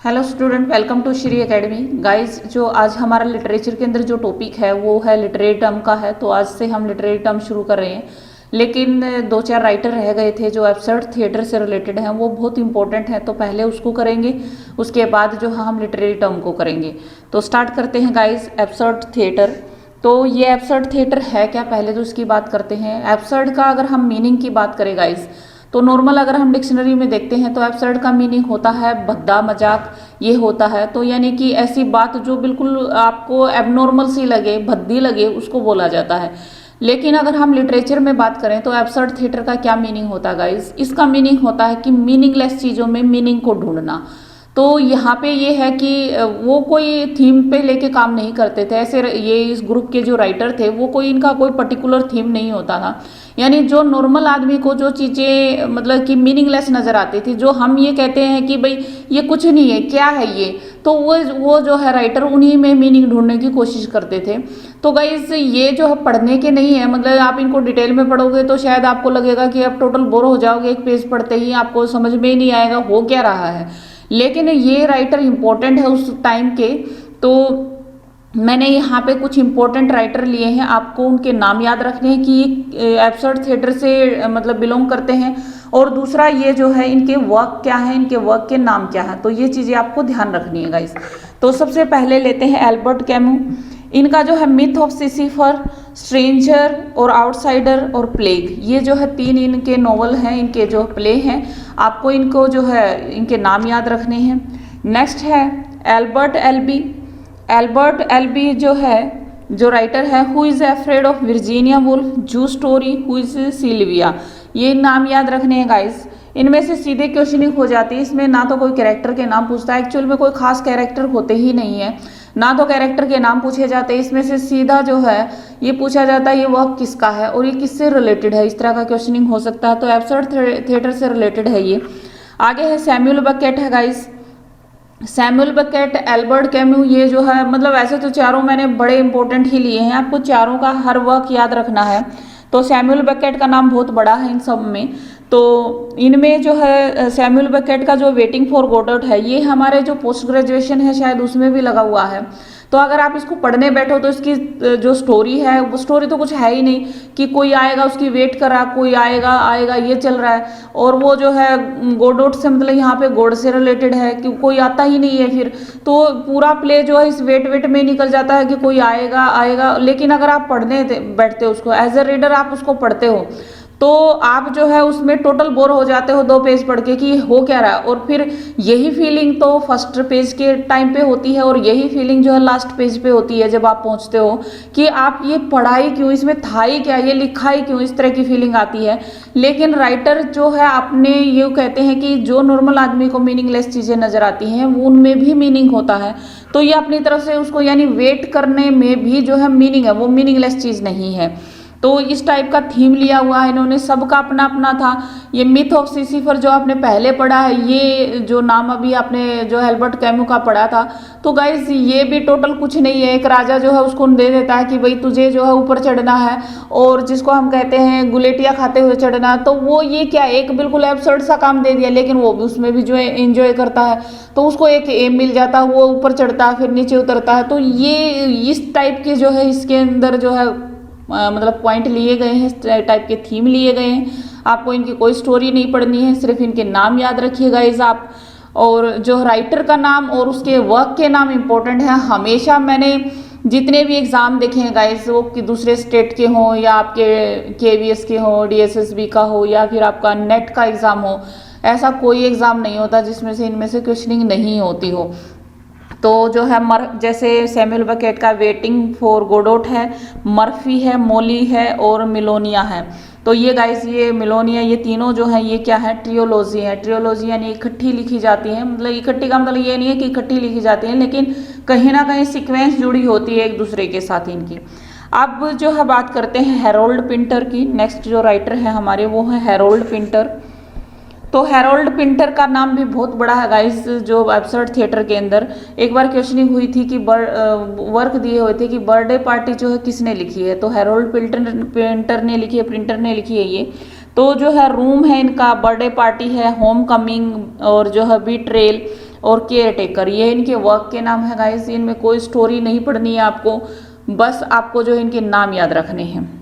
Hello student, welcome to Shri academy. Guys, जो आज हमारा लिटरेचर के अंदर जो टॉपिक है वो है लिटरेरी टर्म का है। तो आज से हम लिटरेरी टर्म शुरू कर रहे हैं, लेकिन दो चार राइटर रह गए थे जो एब्सर्ड थिएटर से रिलेटेड हैं, वो बहुत इंपॉर्टेंट है। तो पहले उसको करेंगे, उसके बाद जो हम लिटरेरी टर्म को करेंगे। तो स्टार्ट करते हैं गाइस। एब्सर्ड थिएटर, तो ये एब्सर्ड थिएटर है क्या, पहले तो इसकी बात करते हैं। एब्सर्ड का अगर हम मीनिंग की बात करें गाइस, तो नॉर्मल अगर हम डिक्शनरी में देखते हैं तो एब्सर्ड का मीनिंग होता है भद्दा, मजाक, ये होता है। तो यानी कि ऐसी बात जो बिल्कुल आपको एबनॉर्मल सी लगे, भद्दी लगे, उसको बोला जाता है। लेकिन अगर हम लिटरेचर में बात करें तो एब्सर्ड थिएटर का क्या मीनिंग होता है गाइस? इसका मीनिंग होता है कि मीनिंगलेस चीज़ों में मीनिंग को ढूंढना। तो यहाँ पे ये है कि वो कोई थीम पे लेके काम नहीं करते थे ऐसे। ये इस ग्रुप के जो राइटर थे वो कोई इनका कोई पर्टिकुलर थीम नहीं होता था। यानी जो नॉर्मल आदमी को जो चीज़ें मतलब कि मीनिंगलेस नज़र आती थी, जो हम ये कहते हैं कि भाई ये कुछ नहीं है, क्या है ये, तो वो जो है राइटर उन्हीं में मीनिंग ढूंढने की कोशिश करते थे। तो गाइस, ये जो पढ़ने के नहीं है, मतलब आप इनको डिटेल में पढ़ोगे तो शायद आपको लगेगा कि आप टोटल बोर हो जाओगे, एक पेज पढ़ते ही आपको समझ में ही नहीं आएगा हो क्या रहा है। लेकिन ये राइटर इंपॉर्टेंट है उस टाइम के। तो मैंने यहाँ पे कुछ इंपॉर्टेंट राइटर लिए हैं, आपको उनके नाम याद रखने हैं कि ये एब्सर्ड थिएटर से मतलब बिलोंग करते हैं। और दूसरा ये जो है इनके वर्क क्या है, इनके वर्क के नाम क्या है, तो ये चीज़ें आपको ध्यान रखनी है गाइस। तो सबसे पहले लेते हैं एल्बर्ट कैमू। इनका जो है मिथ ऑफ सिसिफर, स्ट्रेंजर और आउटसाइडर और प्लेग, ये जो है तीन इनके नॉवल हैं, इनके जो प्ले हैं। आपको इनको जो है इनके नाम याद रखने हैं। नेक्स्ट है एल्बर्ट एल्बी। एल्बर्ट एल्बी जो है जो राइटर है, who is afraid of Virginia Woolf, जू स्टोरी, हु इज़ सिल्विया, ये नाम याद रखने हैं गाइस। इनमें से सीधे क्वेश्चनिंग हो जाती है, इसमें ना तो कोई कैरेक्टर के नाम पूछता है, एक्चुअल में कोई खास कैरेक्टर होते ही नहीं है, ना तो कैरेक्टर के नाम पूछे जाते हैं। इसमें से सीधा जो है ये पूछा जाता है ये वर्क किसका है और ये किससे रिलेटेड है, इस तरह का क्वेश्चनिंग हो सकता है। तो एब्सर्ड थिएटर से रिलेटेड है ये। आगे है सैमुअल बेकेट है guys. Samuel Beckett, Albert Camus, ये जो है मतलब ऐसे तो चारों मैंने बड़े इंपॉर्टेंट ही लिए हैं, आपको चारों का हर वर्क याद रखना है। तो सैमुअल बेकेट का नाम बहुत बड़ा है इन सब में। तो इनमें जो है सैमुअल बेकेट का जो वेटिंग फॉर गोडोट है, ये हमारे जो पोस्ट ग्रेजुएशन है शायद उसमें भी लगा हुआ है। तो अगर आप इसको पढ़ने बैठो तो इसकी जो स्टोरी है वो स्टोरी तो कुछ है ही नहीं कि कोई आएगा उसकी वेट कर रहा, कोई आएगा आएगा, ये चल रहा है। और वो जो है गोडोट से मतलब यहाँ पे गॉड से रिलेटेड है कि कोई आता ही नहीं है फिर। तो पूरा प्ले जो है इस वेट वेट में निकल जाता है कि कोई आएगा आएगा। लेकिन अगर आप पढ़ने बैठते हो उसको एज ए रीडर, आप उसको पढ़ते हो तो आप जो है उसमें टोटल बोर हो जाते हो 2 पेज पढ़ के कि हो क्या रहा है। और फिर यही फीलिंग तो फर्स्ट पेज के टाइम पे होती है और यही फीलिंग जो है लास्ट पेज पे होती है जब आप पहुंचते हो कि आप ये पढ़ाई क्यों, इसमें था ही क्या, ये लिखा ही क्यों, इस तरह की फीलिंग आती है। लेकिन राइटर जो है अपने ये कहते हैं कि जो नॉर्मल आदमी को मीनिंगलेस चीज़ें नज़र आती हैं वो उनमें भी मीनिंग होता है। तो ये अपनी तरफ से उसको यानी वेट करने में भी जो है मीनिंग है, वो मीनिंगलेस चीज़ नहीं है। तो इस टाइप का थीम लिया हुआ है इन्होंने, सबका अपना अपना था। ये मिथ ऑफ सिसिफर जो आपने पहले पढ़ा है, ये जो नाम अभी आपने जो एल्बर्ट कैमू का पढ़ा था, तो गाइस ये भी टोटल कुछ नहीं है। एक राजा जो है उसको दे देता है कि भाई तुझे जो है ऊपर चढ़ना है, और जिसको हम कहते हैं गुलेटिया खाते हुए चढ़ना, तो वो ये क्या एक बिल्कुल एब्सर्ड सा काम दे दिया, लेकिन वो भी उसमें भी जो है एंजॉय करता है। तो उसको एक एम मिल जाता है, वो ऊपर चढ़ता है फिर नीचे उतरता है। तो ये इस टाइप के जो है इसके अंदर जो है मतलब पॉइंट लिए गए हैं, इस टाइप के थीम लिए गए हैं। आपको इनकी कोई स्टोरी नहीं पढ़नी है, सिर्फ इनके नाम याद रखिएगा इस आप। और जो राइटर का नाम और उसके वर्क के नाम इंपॉर्टेंट है हमेशा। मैंने जितने भी एग्ज़ाम देखे हैं गाइस, वो कि दूसरे स्टेट के हों या आपके KVS के हों, DSSB का हो या फिर आपका नेट का एग्ज़ाम हो, ऐसा कोई एग्ज़ाम नहीं होता जिसमें से इनमें से क्वेश्चनिंग नहीं होती हो। तो जो है जैसे सैमुअल बेकेट का वेटिंग फॉर गोडोट है, मर्फी है, मोली है और मिलोनिया है। तो ये गाइस, ये मिलोनिया, ये तीनों जो है ये क्या है, ट्रियोलॉजी है। ट्रियोलॉजी यानी इकट्ठी लिखी जाती है, मतलब इकट्ठी का मतलब ये नहीं है कि इकट्ठी लिखी जाती है, लेकिन कहीं ना कहीं सीक्वेंस जुड़ी होती है एक दूसरे के साथ इनकी। अब जो है बात करते हैं हेरोल्ड पिंटर की। नेक्स्ट जो राइटर है हमारे वो है हेरोल्ड पिंटर। तो हेरोल्ड पिंटर का नाम भी बहुत बड़ा है गाइस। जो एब्सर्ड थिएटर के अंदर एक बार क्वेश्चनिंग हुई थी कि वर्क दिए हुए थे कि बर्थडे पार्टी जो है किसने लिखी है, तो हेरोल्ड पिंटर ने लिखी है, प्रिंटर ने लिखी है ये। तो जो है रूम है इनका, बर्थडे पार्टी है, होम कमिंग और जो है बीट्रेल, और केयर टेकर, ये इनके वर्क के नाम है गाइस। इनमें कोई स्टोरी नहीं पढ़नी है आपको, बस आपको जो इनके नाम याद रखने हैं।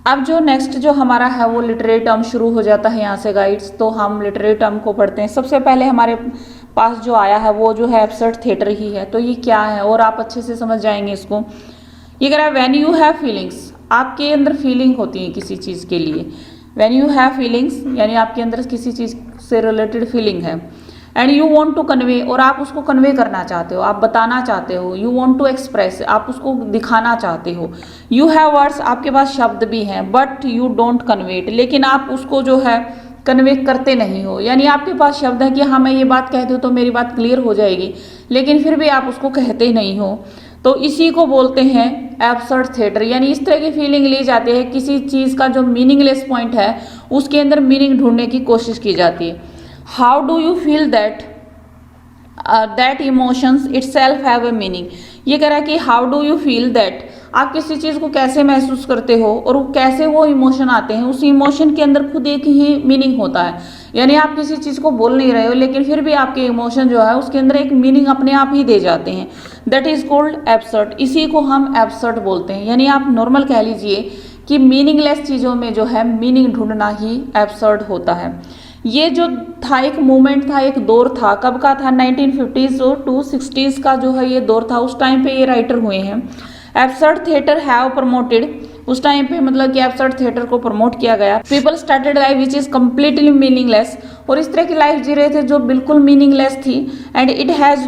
अब जो नेक्स्ट जो हमारा है वो लिटरेरी टर्म शुरू हो जाता है यहाँ से गाइड्स। तो हम लिटरेरी टर्म को पढ़ते हैं। सबसे पहले हमारे पास जो आया है वो जो है एब्सर्ड थिएटर ही है। तो ये क्या है और आप अच्छे से समझ जाएंगे इसको। ये कह रहा है व्हेन यू हैव फीलिंग्स, आपके अंदर फीलिंग होती है किसी चीज़ के लिए। व्हेन यू हैव फीलिंग्स यानी आपके अंदर किसी चीज़ से रिलेटेड फीलिंग है। And you want to convey, और आप उसको कन्वे करना चाहते हो, आप बताना चाहते हो। यू वॉन्ट टू एक्सप्रेस, आप उसको दिखाना चाहते हो। यू हैव वर्ड्स, आपके पास शब्द भी हैं, but you don't convey it, लेकिन आप उसको जो है कन्वे करते नहीं हो। यानी आपके पास शब्द है कि हाँ मैं ये बात कहती हूँ तो मेरी बात क्लियर हो जाएगी, लेकिन फिर भी आप उसको कहते नहीं हो। तो इसी को बोलते हैं एब्सर्ड थिएटर। यानी इस तरह की फीलिंग ली जाती है, किसी चीज़ का जो मीनिंगलेस पॉइंट है उसके अंदर मीनिंग ढूंढने की कोशिश की जाती है। How do you feel that emotions itself have a meaning. ये कह रहा है कि how do you feel that, आप किसी चीज़ को कैसे महसूस करते हो और कैसे वो इमोशन आते हैं। उस इमोशन के अंदर खुद एक ही मीनिंग होता है। यानी आप किसी चीज़ को बोल नहीं रहे हो, लेकिन फिर भी आपके इमोशन जो है उसके अंदर एक मीनिंग अपने आप ही दे जाते हैं। That is called absurd. इसी को हम एब्सर्ड बोलते हैं। यानी आप नॉर्मल कह लीजिए कि मीनिंगलेस चीज़ों में जो है मीनिंग ढूंढना ही एब्सर्ड होता है। ये जो था एक मूवमेंट था, एक दौर था, कब का था 1950s और 260s का जो है ये दौर था। उस टाइम पे ये राइटर हुए हैं। एब्सर्ड थिएटर हैव प्रमोटेड, उस टाइम पे मतलब कि एब्सर्ड थिएटर को प्रमोट किया गया। People started life which is completely meaningless, और इस तरह की लाइफ जी रहे थे जो बिल्कुल मीनिंगलेस थी। And it has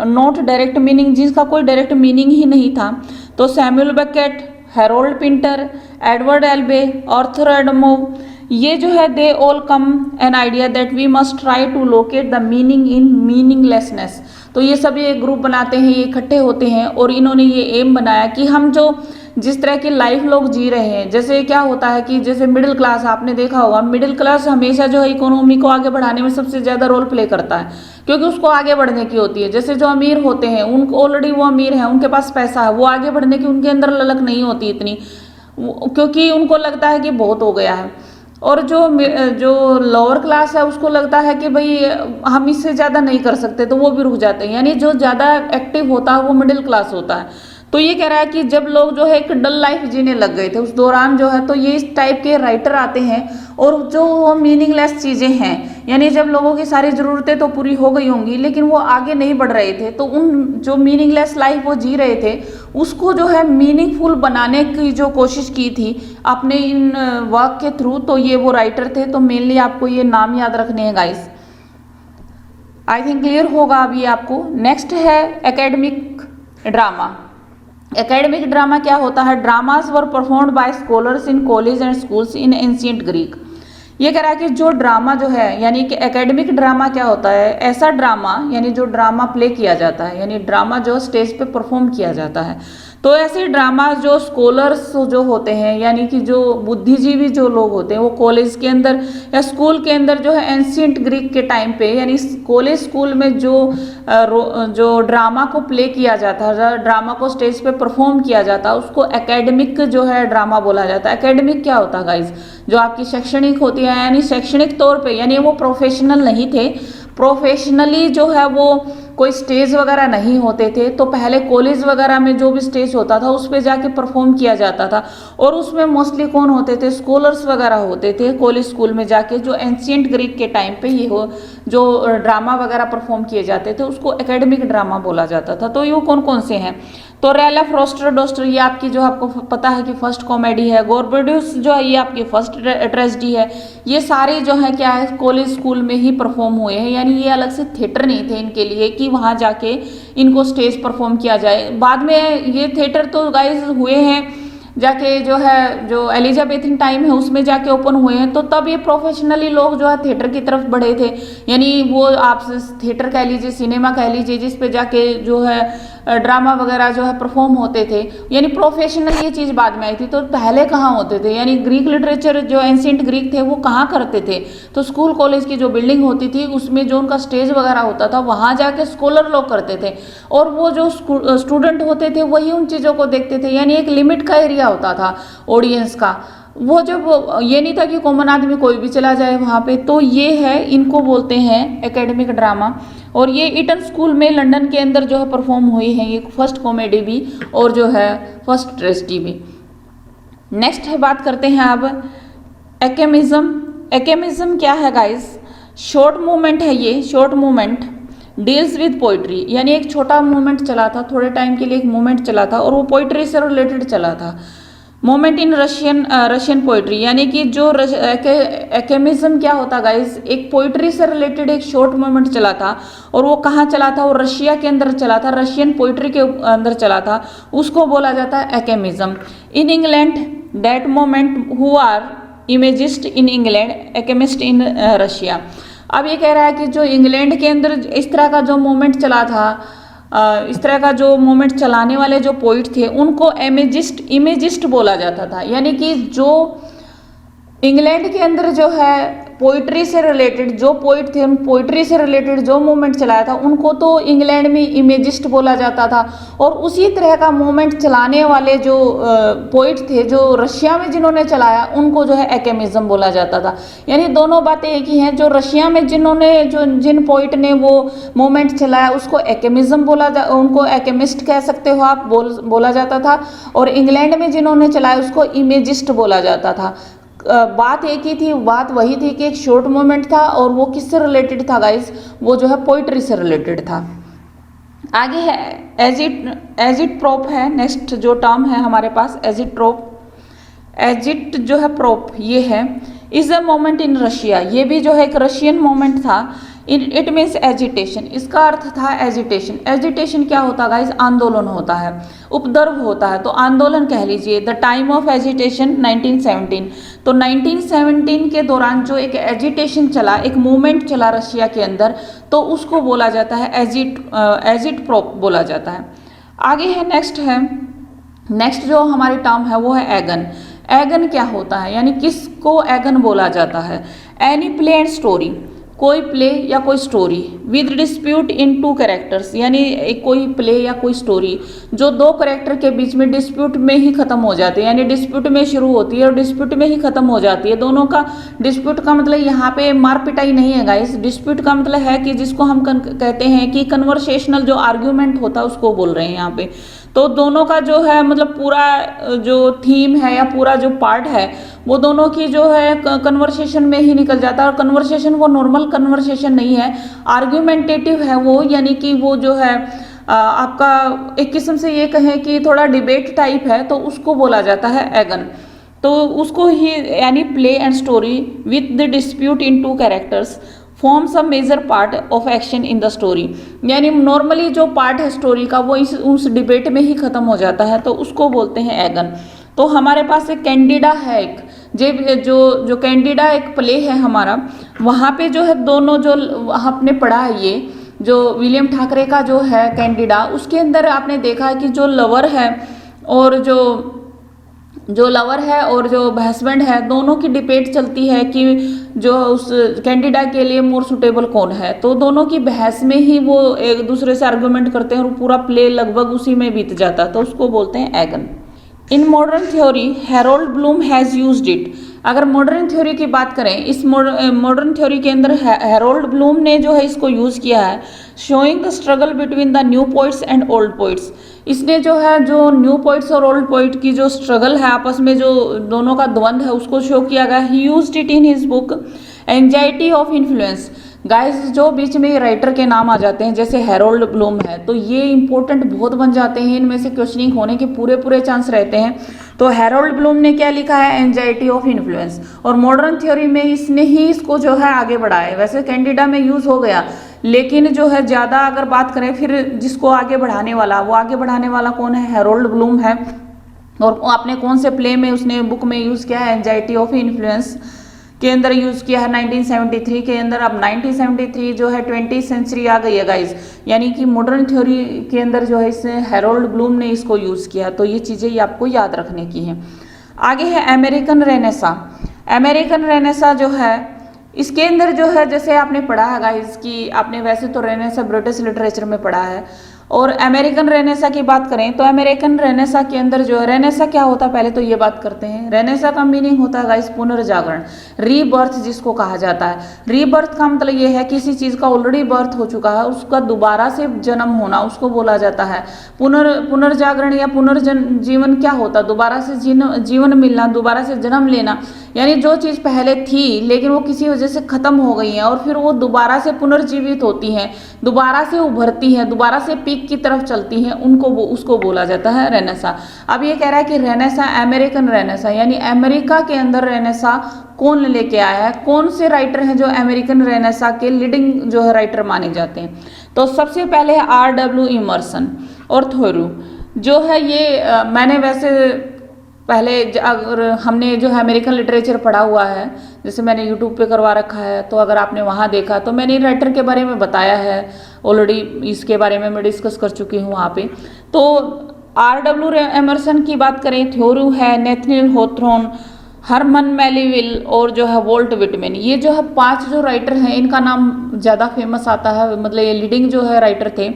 not direct meaning, जिसका कोई डायरेक्ट मीनिंग ही नहीं था। तो Samuel Beckett, Harold Pinter, Edward Albee, Arthur Adamov, ये जो है they all come an idea that we must try to locate the meaning in meaninglessness. तो ये सभी एक ग्रुप बनाते हैं, ये इकट्ठे होते हैं और इन्होंने ये एम बनाया कि हम जो जिस तरह की लाइफ लोग जी रहे हैं, जैसे क्या होता है कि जैसे मिडिल क्लास, आपने देखा होगा मिडिल क्लास हमेशा जो है इकोनॉमी को आगे बढ़ाने में सबसे ज़्यादा रोल प्ले करता है, क्योंकि उसको आगे बढ़ने की होती है। जैसे जो अमीर होते हैं उनको ऑलरेडी वो अमीर हैं, उनके पास पैसा है, वो आगे बढ़ने की उनके अंदर ललक नहीं होती इतनी, क्योंकि उनको लगता है कि बहुत हो गया है। और जो लोअर क्लास है उसको लगता है कि भाई हम इससे ज़्यादा नहीं कर सकते, तो वो भी रुक जाते हैं। यानी जो ज़्यादा एक्टिव होता है वो मिडिल क्लास होता है। तो ये कह रहा है कि जब लोग जो है एक डल लाइफ जीने लग गए थे उस दौरान जो है, तो ये इस टाइप के राइटर आते हैं और जो मीनिंगलेस चीज़ें हैं, यानी जब लोगों की सारी ज़रूरतें तो पूरी हो गई होंगी लेकिन वो आगे नहीं बढ़ रहे थे, तो उन जो मीनिंगलेस लाइफ वो जी रहे थे उसको जो है मीनिंगफुल बनाने की जो कोशिश की थी अपने इन वर्क के थ्रू, तो ये वो राइटर थे। तो मेनली आपको ये नाम याद रखने हैं गाइस। आई थिंक क्लियर होगा अभी आपको। नेक्स्ट है एकेडमिक ड्रामा। एकेडमिक ड्रामा क्या होता है? Dramas were performed by scholars in college and schools in ancient Greek. ये कह रहा है कि जो ड्रामा जो है, यानी कि एकेडमिक ड्रामा क्या होता है? ऐसा ड्रामा यानी जो ड्रामा प्ले किया जाता है, यानी ड्रामा जो स्टेज पे परफॉर्म किया जाता है। तो ऐसे ड्रामा जो स्कॉलर्स जो होते हैं, यानी कि जो बुद्धिजीवी जो लोग होते हैं, वो कॉलेज के अंदर या स्कूल के अंदर जो है एंशिएंट ग्रीक के टाइम पे, यानी कॉलेज स्कूल में जो ड्रामा को प्ले किया जाता है, ड्रामा को स्टेज पे परफॉर्म किया जाता है, उसको एकेडमिक जो है ड्रामा बोला जाता है। एकेडमिक क्या होता है गाइज? जो आपकी शैक्षणिक होती है, यानी शैक्षणिक तौर पे, यानी वो प्रोफेशनल नहीं थे, प्रोफेशनली जो है वो कोई स्टेज वगैरह नहीं होते थे। तो पहले कॉलेज वगैरह में जो भी स्टेज होता था उस पर जाके परफॉर्म किया जाता था, और उसमें मोस्टली कौन होते थे? स्कॉलर्स वगैरह होते थे कॉलेज स्कूल में जाके, जो एंशिएंट ग्रीक के टाइम पे ये हो जो ड्रामा वगैरह परफॉर्म किए जाते थे उसको एकेडमिक ड्रामा बोला जाता था। तो ये कौन कौन से हैं? तो रेला फ्रॉस्टर डोस्टर, ये आपकी जो आपको पता है कि फर्स्ट कॉमेडी है। गोरबेड्यूस जो है ये आपकी फर्स्ट ट्रेजेडी है। ये सारे जो है क्या है, कॉलेज स्कूल में ही परफॉर्म हुए हैं, यानी ये अलग से थिएटर नहीं थे इनके लिए कि वहाँ जाके इनको स्टेज परफॉर्म किया जाए। बाद में ये थिएटर तो गाइस हुए हैं जाके जो है जो एलिजाबेथन टाइम है उसमें जाके ओपन हुए हैं। तो तब ये प्रोफेशनली लोग जो है थिएटर की तरफ बढ़े थे, यानी वो आप थिएटर कह लीजिए, सिनेमा कह लीजिए, जिस पे जाके जो है ड्रामा वगैरह जो है परफॉर्म होते थे, यानी प्रोफेशनल ये चीज़ बाद में आई थी। तो पहले कहाँ होते थे? यानी ग्रीक लिटरेचर जो एंशिएंट ग्रीक थे वो कहाँ करते थे? तो स्कूल कॉलेज की जो बिल्डिंग होती थी उसमें जो उनका स्टेज वगैरह होता था वहाँ जाके स्कॉलर लोग करते थे, और वो जो स्टूडेंट होते थे वही उन चीज़ों को देखते थे। यानी एक लिमिट का एरिया होता था ऑडियंस का, वो जब ये नहीं था कि कॉमन आदमी कोई भी चला जाए वहाँ पे, तो ये है, इनको बोलते हैं एकेडमिक ड्रामा। और ये ईटन स्कूल में लंदन के अंदर जो है परफॉर्म हुई है, ये फर्स्ट कॉमेडी भी और जो है फर्स्ट ट्रेजेडी भी। नेक्स्ट है, बात करते हैं अब एकेमिज्म। एकेमिज्म क्या है गाइस? शॉर्ट मूवमेंट है ये, short movement deals with poetry, यानी एक छोटा मूवमेंट चला था, थोड़े टाइम के लिए एक मूवमेंट चला था और वो पोइट्री से रिलेटेड चला था। मोमेंट इन रशियन पोइट्री, यानी कि जो एकेमिज्म क्या होता गाइस, एक पोइट्री से रिलेटेड एक शॉर्ट मोमेंट चला था और वो कहाँ चला था? वो रशिया के अंदर चला था, रशियन पोइट्री के अंदर चला था, उसको बोला जाता है acmeism. In England that moment who are imagist in England acmeist in Russia. अब ये कह रहा है कि जो इंग्लैंड के अंदर इस तरह का जो मोमेंट चला था, इस तरह का जो मोमेंट चलाने वाले जो पोइट थे उनको इमेजिस्ट बोला जाता था। यानी कि जो इंग्लैंड के अंदर जो है पोइट्री से रिलेटेड जो पोइट थे, उन पोइट्री से रिलेटेड जो मूवमेंट चलाया था उनको तो इंग्लैंड में इमेजिस्ट बोला जाता था। और उसी तरह का मूवमेंट चलाने वाले जो पोइट थे जो रशिया में जिन्होंने चलाया उनको जो है एकेमिज्म बोला जाता था। यानी दोनों बातें एक ही हैं, जो रशिया में जिन पोइट ने वो मूवमेंट चलाया उसको एकेमिज्म उनको एकेमिस्ट कह सकते हो आप, बोला जाता था। और इंग्लैंड में जिन्होंने चलाया उसको इमेजिस्ट बोला जाता था। बात एक ही थी, बात वही थी कि एक शॉर्ट मोमेंट था और वो किससे रिलेटेड था गाइस? वो जो है पोइट्री से रिलेटेड था। आगे है एजिटप्रोप है, नेक्स्ट जो टर्म है हमारे पास एजिटप्रोप। एजिट जो है प्रोप ये है is a moment in Russia, ये भी जो है एक रशियन मोमेंट था। इट मीन्स एजिटेशन, इसका अर्थ था एजिटेशन। एजिटेशन क्या होता है गाइस? आंदोलन होता है, उपद्रव होता है, तो आंदोलन कह लीजिए। द टाइम ऑफ एजिटेशन 1917, तो 1917 के दौरान जो एक एजिटेशन चला, एक मूवमेंट चला रशिया के अंदर, तो उसको बोला जाता है एजिटप्रोप बोला जाता है। आगे है नेक्स्ट जो हमारी टर्म है वो है एगन। एगन क्या होता है, यानी किसको एगन बोला जाता है? एनी प्ले एंड स्टोरी, कोई प्ले या कोई story with dispute in two characters, यानी कोई प्ले या कोई स्टोरी जो दो कैरेक्टर के बीच में डिस्प्यूट में ही खत्म हो जाती है, यानी डिस्प्यूट में शुरू होती है और डिस्प्यूट में ही खत्म हो जाती है। दोनों का डिस्प्यूट का मतलब यहाँ पे मार पिटाई नहीं है गाइस, डिस्प्यूट का मतलब है कि जिसको हम कहते हैं कि कन्वर्सेशनल जो आर्ग्यूमेंट होता है उसको बोल रहे हैं यहाँ पे। तो दोनों का जो है मतलब पूरा जो थीम है या पूरा जो पार्ट है वो दोनों की जो है कन्वर्सेशन में ही निकल जाता है। और कन्वर्सेशन वो नॉर्मल कन्वर्सेशन नहीं है, आर्ग्यूमेंटेटिव है वो, यानी कि वो जो है आपका एक किस्म से ये कहें कि थोड़ा डिबेट टाइप है, तो उसको बोला जाता है एगन। तो उसको ही यानी play and story with the dispute in two characters forms a major part of action in the story, यानी नॉर्मली जो पार्ट है स्टोरी का वो उस डिबेट में ही खत्म हो जाता है, तो उसको बोलते हैं एगन। तो हमारे पास एक कैंडिडा है, एक जो कैंडिडा एक प्ले है हमारा, वहाँ पे जो है दोनों जो आपने पढ़ा है ये जो विलियम ठाकरे का जो है कैंडिडा, उसके अंदर आपने देखा है कि जो लवर है और जो लवर है और जो हस्बैंड है दोनों की डिबेट चलती है कि जो उस कैंडिडा के लिए मोर सुटेबल कौन है। तो दोनों की बहस में ही वो एक दूसरे से आर्गुमेंट करते हैं और पूरा प्ले लगभग उसी में बीत जाता है, तो उसको बोलते हैं agon. In modern theory Harold Bloom has used it. अगर मॉडर्न थ्योरी की बात करें, इस मॉडर्न थ्योरी के अंदर हैरोल्ड ब्लूम ने जो है इसको यूज़ किया है, showing the struggle between the new poets and old poets. इसने जो है जो न्यू पोइट्स और ओल्ड पोइट की जो स्ट्रगल है आपस में जो दोनों का द्वंद्व है उसको शो किया गया। ही used it in his book anxiety of influence. Guys जो बीच में राइटर के नाम आ जाते हैं जैसे हैरोल्ड ब्लूम है तो ये इंपॉर्टेंट बहुत बन जाते हैं, इनमें से क्वेश्चनिंग होने के पूरे चांस रहते हैं। तो हैरोल्ड ब्लूम ने क्या लिखा है? Anxiety of influence. और मॉडर्न थ्योरी में इसने ही इसको जो है आगे बढ़ाया। वैसे कैंडिडा में यूज हो गया लेकिन जो है ज़्यादा अगर बात करें फिर जिसको आगे बढ़ाने वाला कौन है? हैरोल्ड ब्लूम है। और आपने कौन से प्ले में उसने बुक में यूज़ किया है? एंजाइटी ऑफ इन्फ्लुएंस के अंदर यूज़ किया है 1973 के अंदर। अब 1973 जो है 20वीं सेंचुरी आ गई है गाइज, यानी कि मॉडर्न थ्योरी के अंदर जो है इसने हैरोल्ड ब्लूम ने इसको यूज़ किया। तो ये चीज़ें ये आपको याद रखने की हैं। आगे है अमेरिकन रेनेसा। अमेरिकन रेनेसा जो है इसके अंदर जो है जैसे आपने पढ़ा है गाइज कि आपने वैसे तो रेनेसा ब्रिटिश लिटरेचर में पढ़ा है और अमेरिकन रेनेसा की बात करें तो अमेरिकन रेनेसा के अंदर जो है, रेनेसा क्या होता है पहले तो ये बात करते हैं। रेनेसा का मीनिंग होता है गाइस पुनर्जागरण, रीबर्थ जिसको कहा जाता है। रीबर्थ का मतलब ये है किसी चीज का ऑलरेडी बर्थ हो चुका है, उसका दोबारा से जन्म होना, उसको बोला जाता है पुनर्जागरण या पुनर्जीवन। क्या होता है? दोबारा से जीवन मिलना, दोबारा से जन्म लेना। यानी जो चीज पहले थी लेकिन वो किसी वजह से खत्म हो गई है और फिर वो दोबारा से पुनर्जीवित होती हैं, दोबारा से उभरती हैं, दोबारा से पीक की तरफ चलती हैं, उसको बोला जाता है रेनेसा। अब ये कह रहा है कि रेनेसा, अमेरिकन रेनेसा यानी अमेरिका के अंदर रेनेसा कौन लेके आया है, कौन से राइटर हैं जो अमेरिकन रेनेसा के लीडिंग जो है राइटर माने जाते हैं। तो सबसे पहले है R.W. इमर्सन और थोरू जो है ये मैंने वैसे पहले अगर हमने जो है अमेरिकन लिटरेचर पढ़ा हुआ है, जैसे मैंने यूट्यूब पे करवा रखा है, तो अगर आपने वहाँ देखा तो मैंने राइटर के बारे में बताया है ऑलरेडी, इसके बारे में मैं डिस्कस कर चुकी हूँ वहाँ पे। तो R.W. एमर्सन की बात करें, थ्योरू है, नेथनियल हॉथॉर्न, हरमन मेलीविल और जो है वोल्ट विटमैन, ये जो है 5 जो राइटर हैं इनका नाम ज़्यादा फेमस आता है, मतलब ये लीडिंग जो है राइटर थे।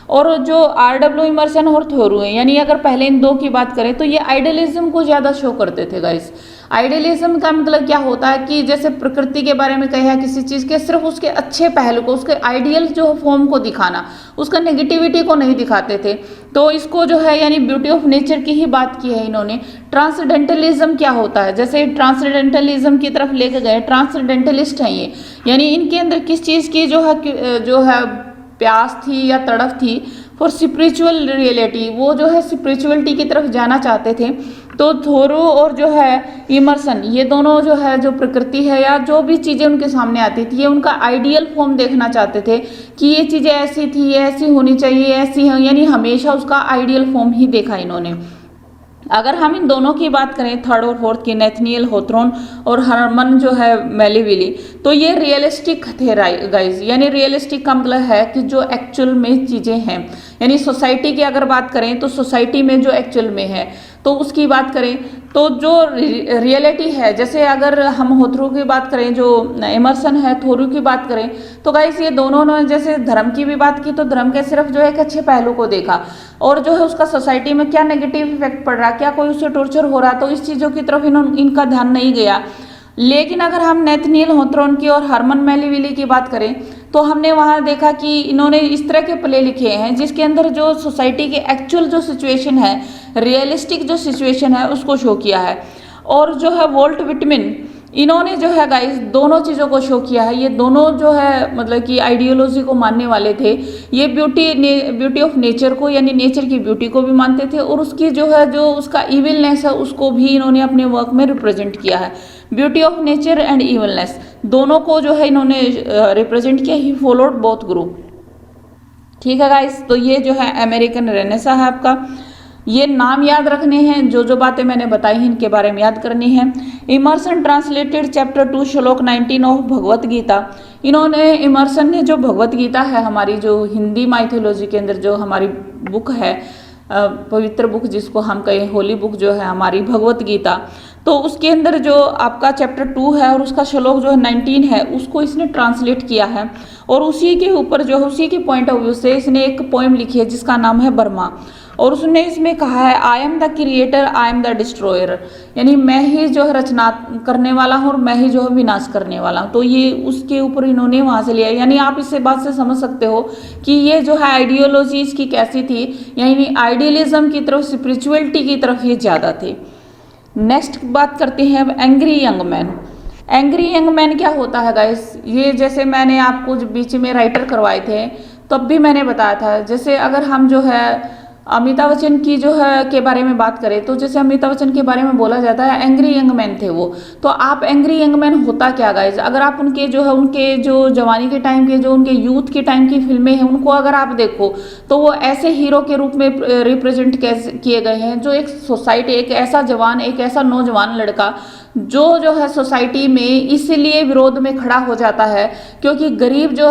और जो R.W. इमर्सन और थ्योरू हैं, यानी अगर पहले इन दो की बात करें तो ये आइडियलिज्म को ज़्यादा शो करते थे गाइस। आइडियलिज्म का मतलब क्या होता है कि जैसे प्रकृति के बारे में कहा किसी चीज़ के, सिर्फ उसके अच्छे पहलू को, उसके आइडियल जो फॉर्म को दिखाना, उसका नेगेटिविटी को नहीं दिखाते थे। तो इसको जो है यानी ब्यूटी ऑफ नेचर की ही बात की है इन्होंने। ट्रांसडेंटलिज्म क्या होता है, जैसे ट्रांसडेंटलिज्म की तरफ लेके गए, ट्रांसडेंटलिस्ट हैं ये, यानी इनके अंदर किस चीज़ की जो है प्यास थी या तड़फ थी फॉर स्पिरिचुअल रियलिटी, वो जो है स्पिरिचुअलिटी की तरफ जाना चाहते थे। तो थोरो और जो है इमर्सन, ये दोनों जो है जो प्रकृति है या जो भी चीज़ें उनके सामने आती थी, ये उनका आइडियल फॉर्म देखना चाहते थे कि ये चीज़ें ऐसी थी, ये ऐसी होनी चाहिए, ऐसी है, यानी हमेशा उसका आइडियल फॉर्म ही देखा इन्होंने। अगर हम इन दोनों की बात करें, थर्ड और फोर्थ की, नेथनियल हॉथॉर्न और हरमन जो है मेलीविली, तो ये रियलिस्टिक थे गाइज। यानी रियलिस्टिक का मतलब है कि जो एक्चुअल में चीज़ें हैं, यानी सोसाइटी की अगर बात करें तो सोसाइटी में जो एक्चुअल में है तो उसकी बात करें तो जो रियलिटी है, जैसे अगर हम होथरू की बात करें, जो इमर्सन है, थोरू की बात करें, तो गाइस ये दोनों ने जैसे धर्म की भी बात की तो धर्म के सिर्फ जो है एक अच्छे पहलू को देखा और जो है उसका सोसाइटी में क्या नेगेटिव इफेक्ट पड़ रहा, क्या कोई उससे टॉर्चर हो रहा, तो इस चीज़ों की तरफ इनका ध्यान नहीं गया। लेकिन अगर हम नेथनियल हॉथॉर्न की और हरमन मेलीविली की बात करें तो हमने वहाँ देखा कि इन्होंने इस तरह के प्ले लिखे हैं जिसके अंदर जो सोसाइटी के एक्चुअल जो सिचुएशन है, रियलिस्टिक जो सिचुएशन है, उसको शो किया है। और जो है वोल्ट विटमैन, इन्होंने जो है गाइस दोनों चीज़ों को शो किया है। ये दोनों जो है मतलब कि आइडियोलॉजी को मानने वाले थे। ये ब्यूटी ऑफ नेचर को, यानी नेचर की ब्यूटी को भी मानते थे और उसकी जो है जो उसका इविलनेस है उसको भी इन्होंने अपने वर्क में रिप्रेजेंट किया है। Beauty of nature and evilness दोनों को जो है इन्होंने रिप्रेजेंट किया। He followed both group. ठीक है गाइस, तो ये जो है अमेरिकन रेनेसा है आपका। ये नाम याद रखने हैं, जो बातें मैंने बताई हैं इनके बारे में याद करनी है। इमर्सन ट्रांसलेटेड चैप्टर 2 श्लोक 19 ऑफ भगवत गीता। इन्होंने, इमर्सन ने जो भगवत गीता है हमारी, जो हिंदी माइथोलॉजी के अंदर जो हमारी बुक है, पवित्र बुक जिसको हम कहें, होली बुक जो है हमारी भगवत गीता, तो उसके अंदर जो आपका चैप्टर 2 है और उसका श्लोक जो है 19 है, उसको इसने ट्रांसलेट किया है और उसी के ऊपर जो है उसी के पॉइंट ऑफ व्यू से इसने एक पोएम लिखी है जिसका नाम है बर्मा। और उसने इसमें कहा है, I am the creator, I am the destroyer, यानी मैं ही जो है रचना करने वाला हूँ और मैं ही जो है विनाश करने वाला हूँ। तो ये उसके ऊपर इन्होंने वहाँ से लिया। यानी आप इस बात से समझ सकते हो कि ये जो है आइडियोलॉजी इसकी कैसी थी, यानी आइडियलिज्म की तरफ, स्पिरिचुअलिटी की तरफ ये ज़्यादा थे। नेक्स्ट बात करते हैं अब angry young man. Angry young man क्या होता है गाइस? ये जैसे मैंने आपको बीच में राइटर करवाए थे तब भी मैंने बताया था, जैसे अगर हम जो है अमिताभ बच्चन की जो है के बारे में बात करें तो जैसे अमिताभ बच्चन के बारे में बोला जाता है एंग्री यंग मैन थे वो। तो आप एंग्री यंग मैन होता क्या गाइज? अगर आप उनके जो जवानी के टाइम के, जो उनके यूथ के टाइम की फिल्में हैं, उनको अगर आप देखो तो वो ऐसे हीरो के रूप में रिप्रेजेंट किए गए हैं जो एक सोसाइटी, एक ऐसा जवान, एक ऐसा नौजवान लड़का जो है सोसाइटी में इसीलिए विरोध में खड़ा हो जाता है क्योंकि गरीब जो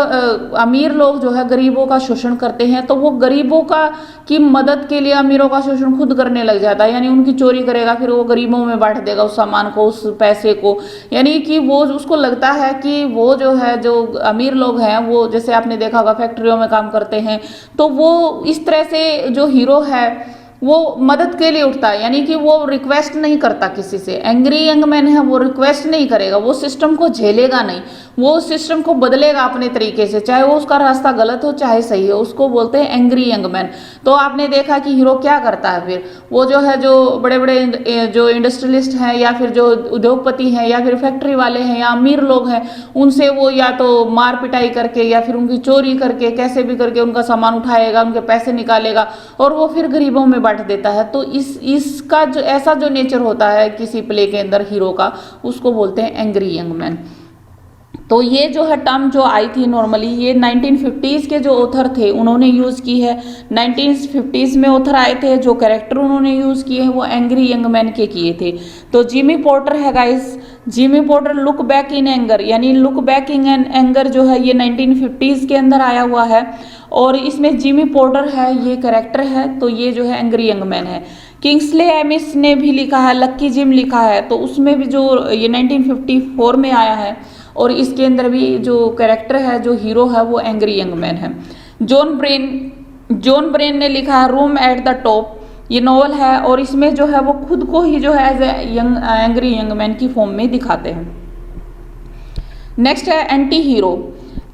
अमीर लोग जो है गरीबों का शोषण करते हैं, तो वो गरीबों का की मदद के लिए अमीरों का शोषण खुद करने लग जाता है, यानी उनकी चोरी करेगा, फिर वो गरीबों में बांट देगा उस सामान को, उस पैसे को। यानी कि वो उसको लगता है कि वो जो है जो अमीर लोग हैं वो, जैसे आपने देखा होगा फैक्ट्रियों में काम करते हैं, तो वो इस तरह से जो हीरो है वो मदद के लिए उठता है, यानी कि वो रिक्वेस्ट नहीं करता किसी से। एंग्री यंग मैन है, वो रिक्वेस्ट नहीं करेगा, वो सिस्टम को झेलेगा नहीं, वो उस सिस्टम को बदलेगा अपने तरीके से, चाहे वो उसका रास्ता गलत हो चाहे सही हो, उसको बोलते हैं एंग्री यंग मैन। तो आपने देखा कि हीरो क्या करता है फिर, वो जो है जो बड़े बड़े जो इंडस्ट्रियलिस्ट हैं या फिर जो उद्योगपति हैं या फिर फैक्ट्री वाले हैं या अमीर लोग हैं, उनसे वो या तो मार पिटाई करके या फिर उनकी चोरी करके कैसे भी करके उनका सामान उठाएगा, उनके पैसे निकालेगा और वो फिर गरीबों में बांट देता है। तो इसका जो ऐसा जो नेचर होता है किसी प्ले के अंदर हीरो का, उसको बोलते हैं एंग्री यंग मैन। तो ये जो है टर्म जो आई थी नॉर्मली, ये 1950s के जो ऑथर थे उन्होंने यूज़ की है। 1950s में ऑथर आए थे, जो कैरेक्टर उन्होंने यूज़ किए हैं वो एंग्री यंग मैन के किए थे। तो जिमी पोर्टर है guys, Jimmy porter look back in anger, यानी लुक बैक इन एंगर जो है ये 1950s के अंदर आया हुआ है और इसमें जिमी पोर्टर है ये कैरेक्टर है, तो ये जो है एंग्री यंग मैन है। किंग्सले एमिस ने भी लिखा है, लक्की जिम लिखा है, तो उसमें भी जो ये 1954 में आया है और इसके अंदर भी जो कैरेक्टर है जो हीरो है वो एंग्री यंग मैन है। जॉन ब्रेन ने लिखा है रूम एट द टॉप, ये नॉवल है और इसमें जो है वो खुद को ही जो है एज एंग्री यंग मैन की फॉर्म में दिखाते हैं। नेक्स्ट है एंटी हीरो।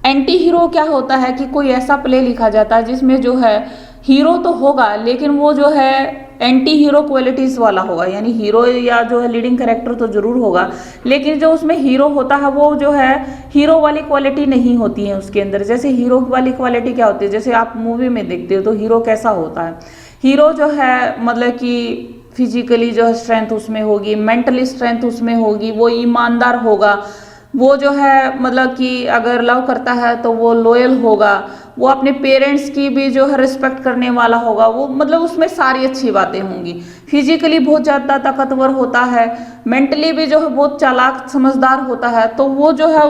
एंटी हीरो क्या होता है कि कोई ऐसा प्ले लिखा जाता है जिसमें जो है हीरो तो होगा लेकिन वो जो है एंटी हीरो क्वालिटीज वाला होगा, यानी हीरो या जो है लीडिंग कैरेक्टर तो जरूर होगा लेकिन जो उसमें हीरो होता है वो जो है हीरो वाली क्वालिटी नहीं होती है उसके अंदर। जैसे हीरो वाली क्वालिटी क्या होती है, जैसे आप मूवी में देखते हो तो हीरो कैसा होता है, हीरो जो है मतलब कि फिजिकली जो है स्ट्रेंथ उसमें होगी, मेंटली स्ट्रेंथ उसमें होगी, वो ईमानदार होगा, वो जो है मतलब कि अगर लव करता है तो वो लॉयल होगा, वो अपने पेरेंट्स की भी जो है रिस्पेक्ट करने वाला होगा, वो मतलब उसमें सारी अच्छी बातें होंगी। फिजिकली बहुत ज़्यादा ताकतवर होता है, मेंटली भी जो है बहुत चालाक समझदार होता है, तो वो जो है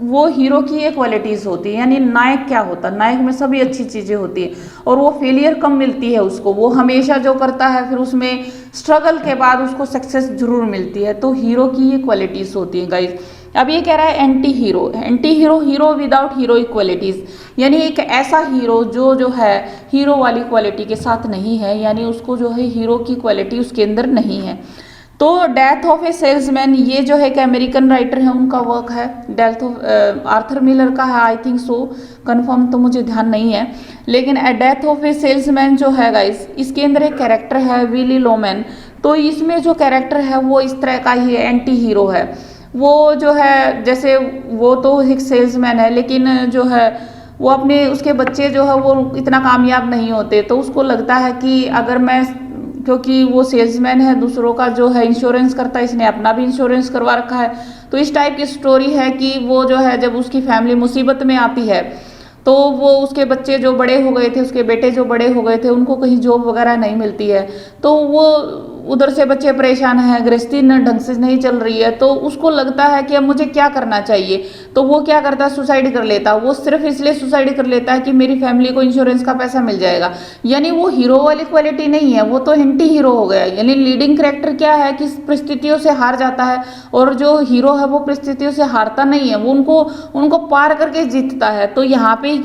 वो हीरो की ये क्वालिटीज़ होती है। यानी नायक क्या होता है, नायक में सभी अच्छी चीज़ें होती है और वो फेलियर कम मिलती है उसको, वो हमेशा जो करता है फिर उसमें स्ट्रगल के बाद उसको सक्सेस जरूर मिलती है। तो हीरो की ये क्वालिटीज़ होती हैं गाइज। अब ये कह रहा है anti hero, anti hero hero without heroic qualities, यानी एक ऐसा हीरो जो है हीरो वाली क्वालिटी के साथ नहीं है, यानी उसको जो है हीरो की क्वालिटी उसके अंदर नहीं है। तो डेथ ऑफ ए सेल्समैन, ये जो है एक अमेरिकन राइटर है उनका वर्क है, डेथ ऑफ आर्थर मिलर का है, आई थिंक सो, कंफर्म तो मुझे ध्यान नहीं है, लेकिन डेथ ऑफ ए सेल्समैन जो है गाइस, इसके अंदर एक कैरेक्टर है विली लोमैन। तो इसमें जो कैरेक्टर है वो इस तरह का ही एंटी हीरो है। वो जो है जैसे वो तो एक सेल्समैन है लेकिन जो है वो अपने उसके बच्चे जो है वो इतना कामयाब नहीं होते, तो उसको लगता है कि अगर मैं, क्योंकि वो सेल्समैन है दूसरों का जो है इंश्योरेंस करता है, इसने अपना भी इंश्योरेंस करवा रखा है। तो इस टाइप की स्टोरी है कि वो जो है जब उसकी फैमिली मुसीबत में आती है तो वो उसके बच्चे जो बड़े हो गए थे, उसके बेटे जो बड़े हो गए थे, उनको कहीं जॉब वगैरह नहीं मिलती है, तो वो उधर से बच्चे परेशान हैं, गृहस्थी न ढंग से नहीं चल रही है, तो उसको लगता है कि अब मुझे क्या करना चाहिए। तो वो क्या करता है, सुसाइड कर लेता है। वो सिर्फ इसलिए सुसाइड कर लेता है कि मेरी फैमिली को इंश्योरेंस का पैसा मिल जाएगा। यानी वो हीरो वाली क्वालिटी नहीं है, वो तो एंटी हीरो हो गया। यानी लीडिंग कैरेक्टर क्या है कि परिस्थितियों से हार जाता है और जो हीरो है वो परिस्थितियों से हारता नहीं है, वो उनको पार करके जीतता है। तो यहाँ पे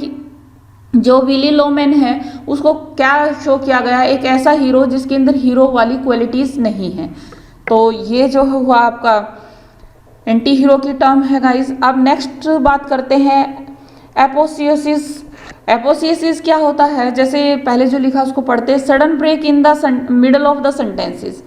जो विली लोमैन है उसको क्या शो किया गया है, एक ऐसा हीरो जिसके अंदर हीरो वाली क्वालिटीज नहीं है। तो ये जो हुआ आपका एंटी हीरो की टर्म है गाइस। अब नेक्स्ट बात करते हैं एपोसियोसिस। एपोसियोसिस क्या होता है, जैसे पहले जो लिखा उसको पढ़ते हैं, sudden break in the middle of the sentences,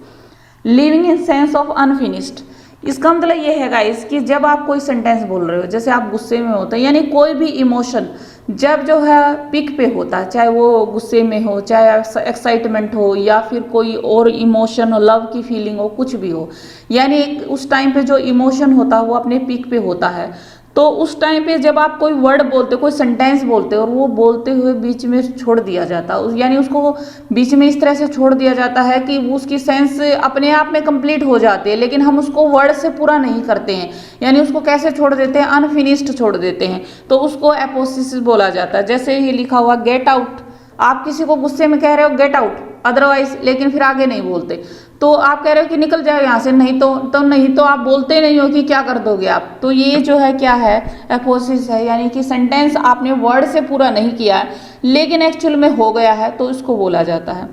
living in sense of unfinished. इसका मतलब ये है गाइस कि जब आप कोई सेंटेंस बोल रहे हो, जैसे आप गुस्से में होते हैं, यानी कोई भी इमोशन जब जो है पिक पे होता है, चाहे वो गुस्से में हो, चाहे एक्साइटमेंट हो या फिर कोई और इमोशन हो, लव की फीलिंग हो, कुछ भी हो, यानी उस टाइम पे जो इमोशन होता है वो अपने पिक पे होता है। तो उस टाइम पे जब आप कोई वर्ड बोलते, कोई सेंटेंस बोलते और वो बोलते हुए बीच में छोड़ दिया जाता, यानी उसको बीच में इस तरह से छोड़ दिया जाता है कि उसकी सेंस अपने आप में कंप्लीट हो जाती है, लेकिन हम उसको वर्ड से पूरा नहीं करते हैं, यानी उसको कैसे छोड़ देते हैं, अनफिनिश्ड छोड़ देते हैं, तो उसको एपोसिस बोला जाता है। जैसे ये लिखा हुआ गेट आउट, आप किसी को गुस्से में कह रहे हो गेट आउट, अदरवाइज, लेकिन फिर आगे नहीं बोलते, तो आप कह रहे हो कि निकल जाओ यहाँ से, नहीं तो नहीं तो आप बोलते नहीं हो कि क्या कर दोगे आप, तो ये जो है क्या है, एपोसिस है, यानी कि सेंटेंस आपने वर्ड से पूरा नहीं किया है लेकिन एक्चुअल में हो गया है, तो इसको बोला जाता है।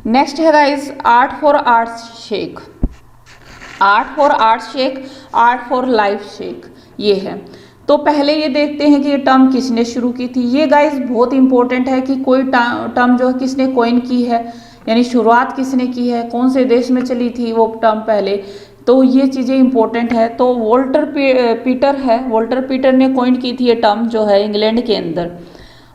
नेक्स्ट है guys art for art shake, art for art shake, art for life shake, ये है। तो पहले ये देखते हैं कि ये टर्म किसने शुरू की थी। ये गाइस बहुत इंपॉर्टेंट है कि कोई टर्म जो है किसने कॉइन की है, यानी शुरुआत किसने की है, कौन से देश में चली थी वो टर्म पहले, तो ये चीज़ें इंपॉर्टेंट है। तो वॉल्टर पीटर है, वॉल्टर पीटर ने कॉइन की थी ये टर्म जो है इंग्लैंड के अंदर,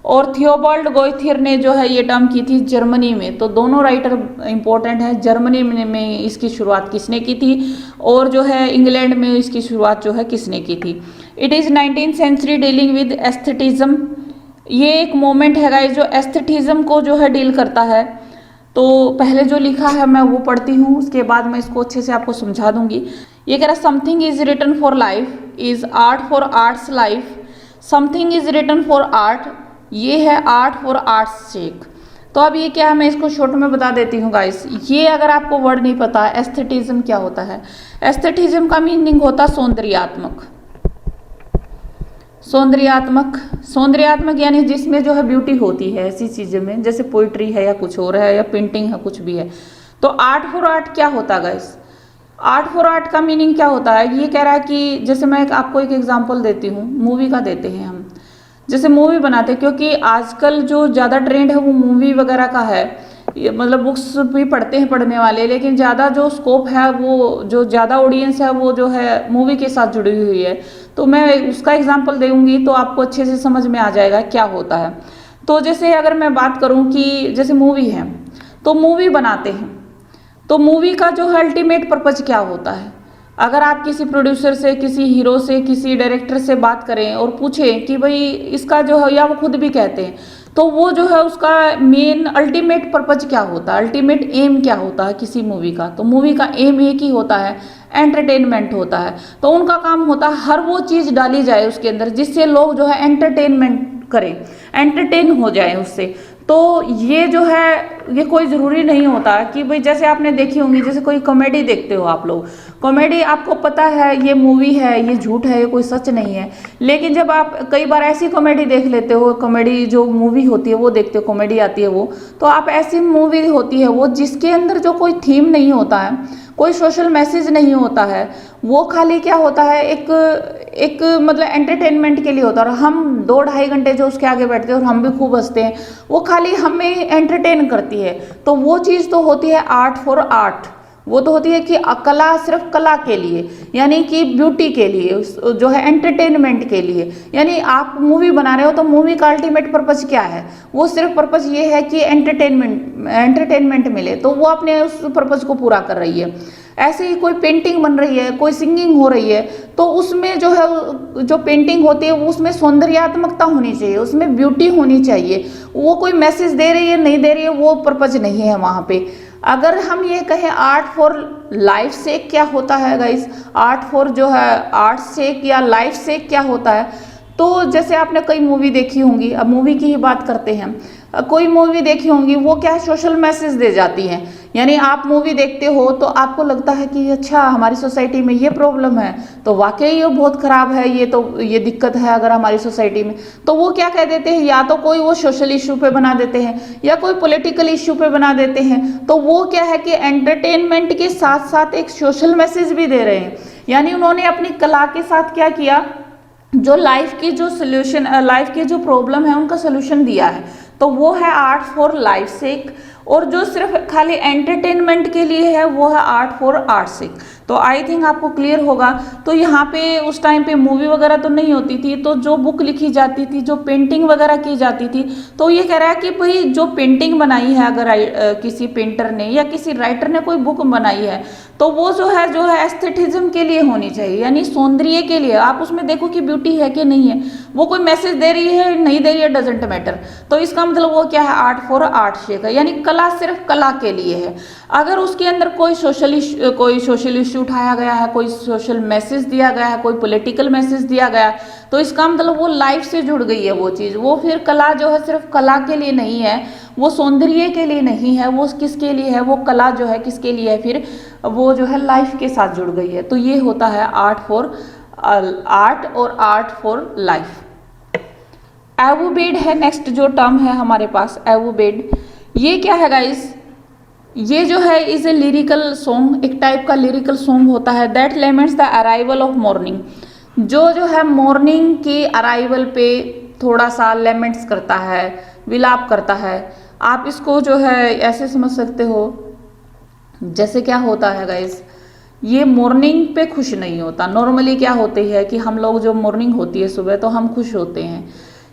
और थियोबाल्ड गोइथियर ने जो है ये टर्म की थी जर्मनी में। तो दोनों राइटर इंपॉर्टेंट हैं। जर्मनी में इसकी शुरुआत किसने की थी और जो है इंग्लैंड में इसकी शुरुआत जो है किसने की थी। It is 19th century dealing with aestheticism, ये एक मोमेंट है गाइस जो एस्थेटिज्म को जो है डील करता है। तो पहले जो लिखा है मैं वो पढ़ती हूँ, उसके बाद मैं इसको अच्छे से आपको समझा दूंगी। ये कह रहा something is written for life is art for arts life, something is written for art, ये है आर्ट फॉर आर्ट्स सेक। तो अब ये क्या है मैं इसको शॉर्ट में बता देती हूँ गाइस। ये अगर आपको वर्ड नहीं पता एस्थेटिज्म क्या होता है, एस्थेटिज्म का मीनिंग होता सौंदर्यात्मक, सौंदर्यात्मक, सौंदर्यात्मक यानी जिसमें जो है ब्यूटी होती है ऐसी चीज़ों में, जैसे पोइट्री है या कुछ और है या पेंटिंग है, कुछ भी है। तो आर्ट फॉर आर्ट क्या होता है गाइस, आर्ट फॉर आर्ट का मीनिंग क्या होता है, ये कह रहा है कि जैसे मैं आपको एक एग्जांपल देती हूँ, मूवी का देते हैं हम, जैसे मूवी बनाते हैं, क्योंकि आजकल जो ज़्यादा ट्रेंड है वो मूवी वगैरह का है, मतलब बुक्स भी पढ़ते हैं पढ़ने वाले, लेकिन ज़्यादा जो स्कोप है वो जो ज़्यादा ऑडियंस है वो जो है मूवी के साथ जुड़ी हुई है। तो मैं उसका एग्जांपल दूंगी तो आपको अच्छे से समझ में आ जाएगा क्या होता है। तो जैसे अगर मैं बात करूं कि जैसे मूवी है, तो मूवी बनाते हैं, तो मूवी का जो है अल्टीमेट पर्पज क्या होता है। अगर आप किसी प्रोड्यूसर से, किसी हीरो से, किसी डायरेक्टर से बात करें और पूछें कि भाई इसका जो है, या वो खुद भी कहते हैं, तो वो जो है उसका मेन अल्टीमेट पर्पज क्या होता है, अल्टीमेट एम क्या होता है किसी मूवी का, तो मूवी का एम एक ही होता है, एंटरटेनमेंट होता है। तो उनका काम होता है हर वो चीज़ डाली जाए उसके अंदर जिससे लोग जो है एंटरटेनमेंट करें, एंटरटेन हो जाए उससे। तो ये जो है ये कोई ज़रूरी नहीं होता कि भाई, जैसे आपने देखी होंगी, जैसे कोई कॉमेडी देखते हो आप लोग, कॉमेडी आपको पता है ये मूवी है, ये झूठ है, ये कोई सच नहीं है, लेकिन जब आप कई बार ऐसी कॉमेडी देख लेते हो, कॉमेडी जो मूवी होती है वो देखते हो, कॉमेडी आती है वो, तो आप ऐसी मूवी होती है वो जिसके अंदर जो कोई थीम नहीं होता है, कोई सोशल मैसेज नहीं होता है, वो खाली क्या होता है एक मतलब एंटरटेनमेंट के लिए होता है, और हम 2-2.5 घंटे जो उसके आगे बैठते हैं और हम भी खूब हंसते हैं, वो खाली हमें एंटरटेन करती है। तो वो चीज़ तो होती है आर्ट फॉर आर्ट, वो तो होती है कि कला सिर्फ कला के लिए, यानी कि ब्यूटी के लिए, जो है एंटरटेनमेंट के लिए। यानी आप मूवी बना रहे हो तो मूवी का अल्टीमेट पर्पज क्या है, वो सिर्फ पर्पज ये है कि एंटरटेनमेंट मिले, तो वो अपने उस पर्पज को पूरा कर रही है। ऐसे ही कोई पेंटिंग बन रही है, कोई सिंगिंग हो रही है, तो उसमें जो है जो पेंटिंग होती है वो उसमें सौंदर्यात्मकता होनी चाहिए, उसमें ब्यूटी होनी चाहिए। वो कोई मैसेज दे रही है नहीं दे रही है वो पर्पज नहीं है वहाँ पे। अगर हम ये कहें आर्ट फॉर लाइफ सेक क्या होता है गाइस, आर्ट फॉर जो है आर्ट सेक या लाइफ सेक क्या होता है, तो जैसे आपने कई मूवी देखी होंगी, अब मूवी की ही बात करते हैं, कोई मूवी देखी होंगी वो क्या सोशल मैसेज दे जाती हैं। यानी आप मूवी देखते हो तो आपको लगता है कि अच्छा हमारी सोसाइटी में ये प्रॉब्लम है, तो वाकई ये बहुत ख़राब है, ये दिक्कत है अगर हमारी सोसाइटी में, तो वो क्या कह देते हैं, या तो कोई वो सोशल इशू पे बना देते हैं या कोई पॉलिटिकल इशू पे बना देते हैं। तो वो क्या है कि एंटरटेनमेंट के साथ साथ एक सोशल मैसेज भी दे रहे हैं। यानी उन्होंने अपनी कला के साथ क्या किया, जो लाइफ की जो सोल्यूशन, लाइफ की जो प्रॉब्लम है उनका सोल्यूशन दिया है, तो वो है आर्ट फॉर लाइफ सेक। और जो सिर्फ खाली एंटरटेनमेंट के लिए है वो है आर्ट फॉर आर्ट सेक। तो आई थिंक आपको क्लियर होगा। तो यहाँ पे उस टाइम पे मूवी वगैरह तो नहीं होती थी, तो जो बुक लिखी जाती थी, जो पेंटिंग वगैरह की जाती थी, तो ये कह रहा है कि भाई जो पेंटिंग बनाई है, अगर किसी पेंटर ने या किसी राइटर ने कोई बुक बनाई है, तो वो जो है एस्थेटिज्म के लिए होनी चाहिए, यानी सौंदर्य के लिए। आप उसमें देखो कि ब्यूटी है कि नहीं है, वो कोई मैसेज दे रही है नहीं दे रही है, डजेंट मैटर। तो इसका मतलब वो क्या है, आर्ट फॉर आर्ट शेक है, यानी कला सिर्फ कला के लिए है। अगर उसके अंदर कोई सोशल इश्यू उठाया गया है, कोई सोशल मैसेज दिया गया है, कोई पॉलिटिकल मैसेज दिया गया, तो इसका मतलब वो लाइफ से जुड़ गई है वो चीज़। वो फिर कला जो है सिर्फ कला के लिए नहीं है, वो सौंदर्य के लिए नहीं है, वो किसके लिए है, वो कला जो है किसके लिए है, फिर वो जो है लाइफ के साथ जुड़ गई है। तो ये होता है आर्ट और आर्ट फॉर लाइफ। एवोबेड है नेक्स्ट जो टर्म है हमारे पास, एवोबेड। ये क्या है गाइस, ये जो है इज ए लिरिकल सॉन्ग, एक टाइप का लिरिकल सॉन्ग होता है that laments the arrival of morning, जो है मॉर्निंग की अराइवल पे थोड़ा सा लेमेंट्स करता है, विलाप करता है। आप इसको जो है ऐसे समझ सकते हो, जैसे क्या होता है गाइस, ये मॉर्निंग पे खुश नहीं होता। नॉर्मली क्या होती है कि हम लोग जो मॉर्निंग होती है सुबह तो हम खुश होते हैं,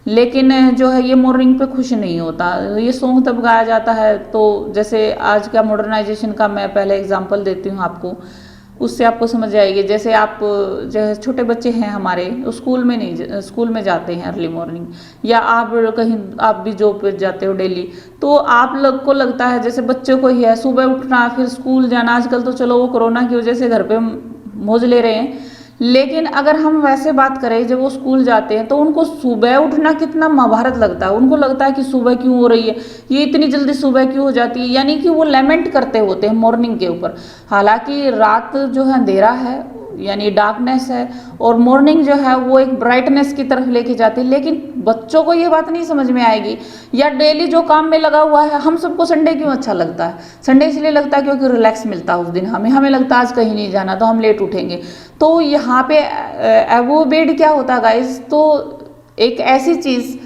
लेकिन जो है ये मॉर्निंग पे खुश नहीं होता। ये सॉन्ग तब गाया जाता है, तो जैसे आज का मॉडर्नाइजेशन का मैं पहले एग्जांपल देती हूँ आपको, उससे आपको समझ आएगी। जैसे आप जो है छोटे बच्चे हैं हमारे, स्कूल में जाते हैं अर्ली मॉर्निंग, या आप कहीं आप भी जॉब पे जाते हो डेली, तो आप लोग को लगता है जैसे बच्चों को ही है सुबह उठना फिर स्कूल जाना। आजकल तो चलो वो कोरोना की वजह से घर पे मौज ले रहे हैं, लेकिन अगर हम वैसे बात करें जब वो स्कूल जाते हैं तो उनको सुबह उठना कितना महाभारत लगता है। उनको लगता है कि सुबह क्यों हो रही है, ये इतनी जल्दी सुबह क्यों हो जाती है, यानी कि वो लेमेंट करते होते हैं मॉर्निंग के ऊपर। हालांकि रात जो है अंधेरा है, यानी डार्कनेस है, और मॉर्निंग जो है वो एक ब्राइटनेस की तरफ लेके जाती है। लेकिन बच्चों को ये बात नहीं समझ में आएगी, या डेली जो काम में लगा हुआ है। हम सबको संडे क्यों अच्छा लगता है, संडे इसलिए लगता है क्योंकि रिलैक्स मिलता है उस दिन। हमें लगता है आज कहीं नहीं जाना तो हम लेट उठेंगे। तो यहाँ पे एवोबेड क्या होता है गाइस, तो एक ऐसी चीज़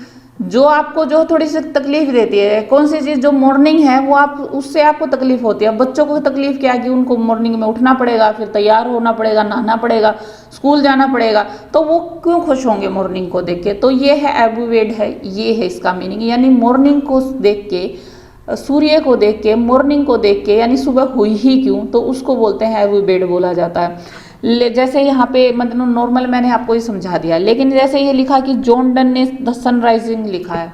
जो आपको जो थोड़ी सी तकलीफ देती है। कौन सी चीज़, जो मॉर्निंग है वो आप उससे आपको तकलीफ होती है। बच्चों को तकलीफ क्या है कि उनको मॉर्निंग में उठना पड़ेगा, फिर तैयार होना पड़ेगा, नहाना पड़ेगा, स्कूल जाना पड़ेगा, तो वो क्यों खुश होंगे मॉर्निंग को देख के। तो ये है एवोबेड है, ये है इसका मीनिंग, यानी मॉर्निंग को देख के, सूर्य को देख के, मॉर्निंग को देख के, यानी सुबह हुई ही क्यों, तो उसको बोलते हैं एवोबेड बोला जाता है। जैसे यहाँ पे मतलब नॉर्मल मैंने आपको ये समझा दिया, लेकिन जैसे ये लिखा कि जॉन डन ने द सनराइजिंग लिखा है,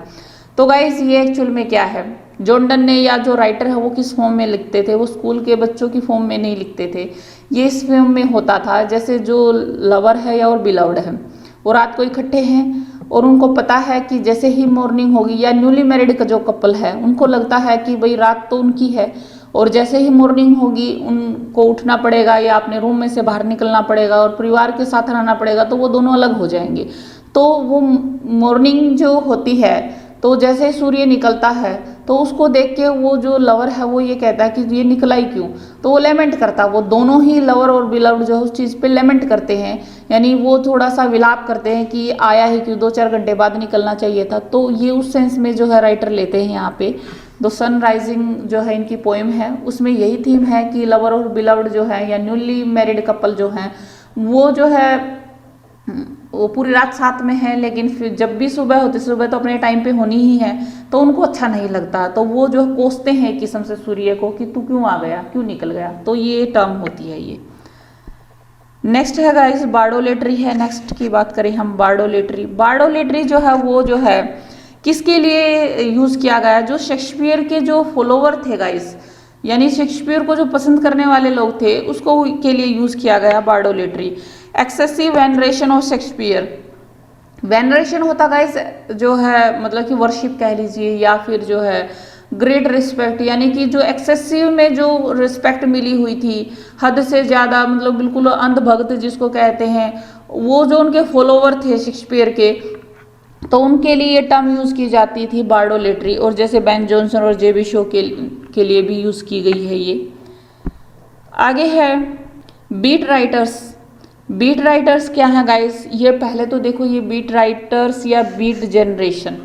तो गाइस ये एक्चुअल में क्या है, जॉन डन ने या जो राइटर है वो किस फॉर्म में लिखते थे, वो स्कूल के बच्चों की फॉर्म में नहीं लिखते थे। ये इस फॉर्म में होता था जैसे जो लवर है या और बिलव्ड है, वो रात को इकट्ठे हैं और उनको पता है कि जैसे ही मॉर्निंग होगी, या न्यूली मैरिड का जो कपल है उनको लगता है कि भाई रात तो उनकी है, और जैसे ही मॉर्निंग होगी उनको उठना पड़ेगा या अपने रूम में से बाहर निकलना पड़ेगा और परिवार के साथ रहना पड़ेगा, तो वो दोनों अलग हो जाएंगे। तो वो मॉर्निंग जो होती है, तो जैसे सूर्य निकलता है तो उसको देख के वो जो लवर है वो ये कहता है कि ये निकला ही क्यों, तो वो लेमेंट करता है। वो दोनों ही लवर और बिलव्ड जो उस चीज़ पे लेमेंट करते हैं, यानी वो थोड़ा सा विलाप करते हैं कि आया ही क्यों, 2-4 घंटे बाद निकलना चाहिए था। तो ये उस सेंस में जो है राइटर लेते हैं यहाँ पे। द सनराइजिंग जो है इनकी पोएम है, उसमें यही थीम है कि लवर और बिलव्ड जो है या न्यूली मैरिड कपल जो हैं वो जो है वो पूरी रात साथ में है, लेकिन फिर जब भी सुबह होती, सुबह तो अपने टाइम पे होनी ही है, तो उनको अच्छा नहीं लगता। तो वो जो कोसते हैं एक किस्म से सूर्य को कि तू क्यों आ गया, क्यों निकल गया। तो ये टर्म होती है ये। नेक्स्ट है गाइस बार्डोलेट्री है। नेक्स्ट की बात करें हम बार्डोलेट्री। बार्डोलेट्री जो है वो जो है किसके लिए यूज़ किया गया, जो शेक्सपियर के जो फॉलोवर थे गाइस, यानी शेक्सपियर को जो पसंद करने वाले लोग थे उसको के लिए यूज़ किया गया bardolatry. Excessive veneration of Shakespeare. Veneration होता गाइस जो है मतलब कि वर्शिप कह लीजिए, या फिर जो है ग्रेट रिस्पेक्ट, यानी कि जो एक्सेसिव में जो रिस्पेक्ट मिली हुई थी, हद से ज़्यादा, मतलब बिल्कुल अंधभक्त जिसको कहते हैं, वो जो उनके फॉलोवर थे शेक्सपियर के, तो उनके लिए ये टर्म यूज़ की जाती थी बार्डोलेट्री। और जैसे बेन जॉनसन और जेबी शो के लिए भी यूज़ की गई है ये। आगे है बीट राइटर्स। बीट राइटर्स क्या है गाइस, ये पहले तो देखो ये बीट राइटर्स या बीट जनरेशन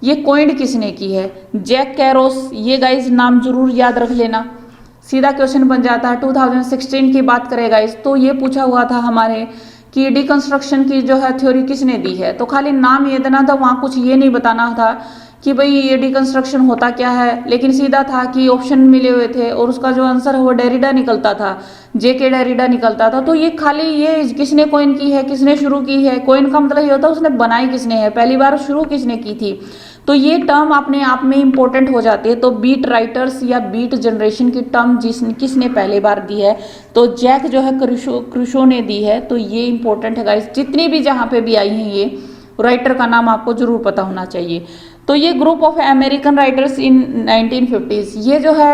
ये कॉइंड किसने की है, जैक कैरोस। ये गाइस नाम जरूर याद रख लेना, सीधा क्वेश्चन बन जाता है। 2016 की बात करें गाइस तो ये पूछा हुआ था हमारे कि डिकंस्ट्रक्शन की जो है थ्योरी किसने दी है, तो खाली नाम ये देना था, वहाँ कुछ ये नहीं बताना था कि भाई ये डिकंस्ट्रक्शन होता क्या है, लेकिन सीधा था कि ऑप्शन मिले हुए थे और उसका जो आंसर है वो डेरिडा निकलता था, जेके डेरिडा निकलता था। तो ये खाली ये किसने कॉइन की है, किसने शुरू की है, कॉइन का मतलब ये होता है उसने बनाई किसने है, पहली बार शुरू किसने की थी। तो ये टर्म अपने आप में इंपॉर्टेंट हो जाती है। तो बीट राइटर्स या बीट जनरेशन की टर्म किसने पहले बार दी है, तो जैक जो है क्रूशो ने दी है। तो ये इंपॉर्टेंट है गाइस, जितनी भी जहाँ पे भी आई हैं ये राइटर का नाम आपको जरूर पता होना चाहिए। तो ये group of American writers in 1950s, ये जो है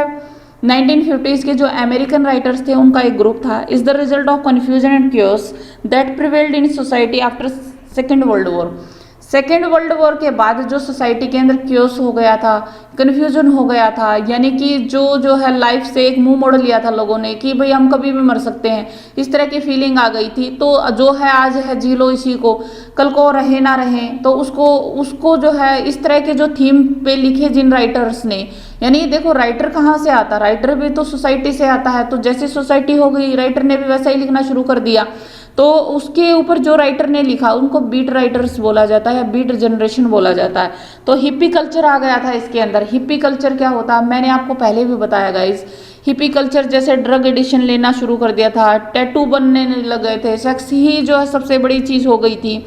1950s के जो अमेरिकन राइटर्स थे उनका एक ग्रुप था। Is the result of confusion and chaos that prevailed in society after second world war. Second world war के बाद जो सोसाइटी के अंदर क्योस हो गया था, कन्फ्यूजन हो गया था, यानी कि जो है लाइफ से एक मुंह मोड़ लिया था लोगों ने कि भाई हम कभी भी मर सकते हैं, इस तरह की फीलिंग आ गई थी। तो जो है आज है जी लो इसी को, कल को रहे ना रहे, तो उसको जो है इस तरह के जो थीम पे लिखे जिन राइटर्स ने, यानी देखो राइटर कहाँ से आता, राइटर भी तो सोसाइटी से आता है। तो जैसी सोसाइटी हो गई राइटर ने भी वैसा ही लिखना शुरू कर दिया। तो उसके ऊपर जो राइटर ने लिखा उनको बीट राइटर्स बोला जाता है या बीट जनरेशन बोला जाता है। तो हिप्पी कल्चर आ गया था इसके अंदर। हिप्पी कल्चर क्या होता है मैंने आपको पहले भी बताया गाइस। हिप्पी कल्चर जैसे ड्रग एडिशन लेना शुरू कर दिया था, टैटू बनने लग गए थे, सेक्स ही जो है सबसे बड़ी चीज हो गई थी।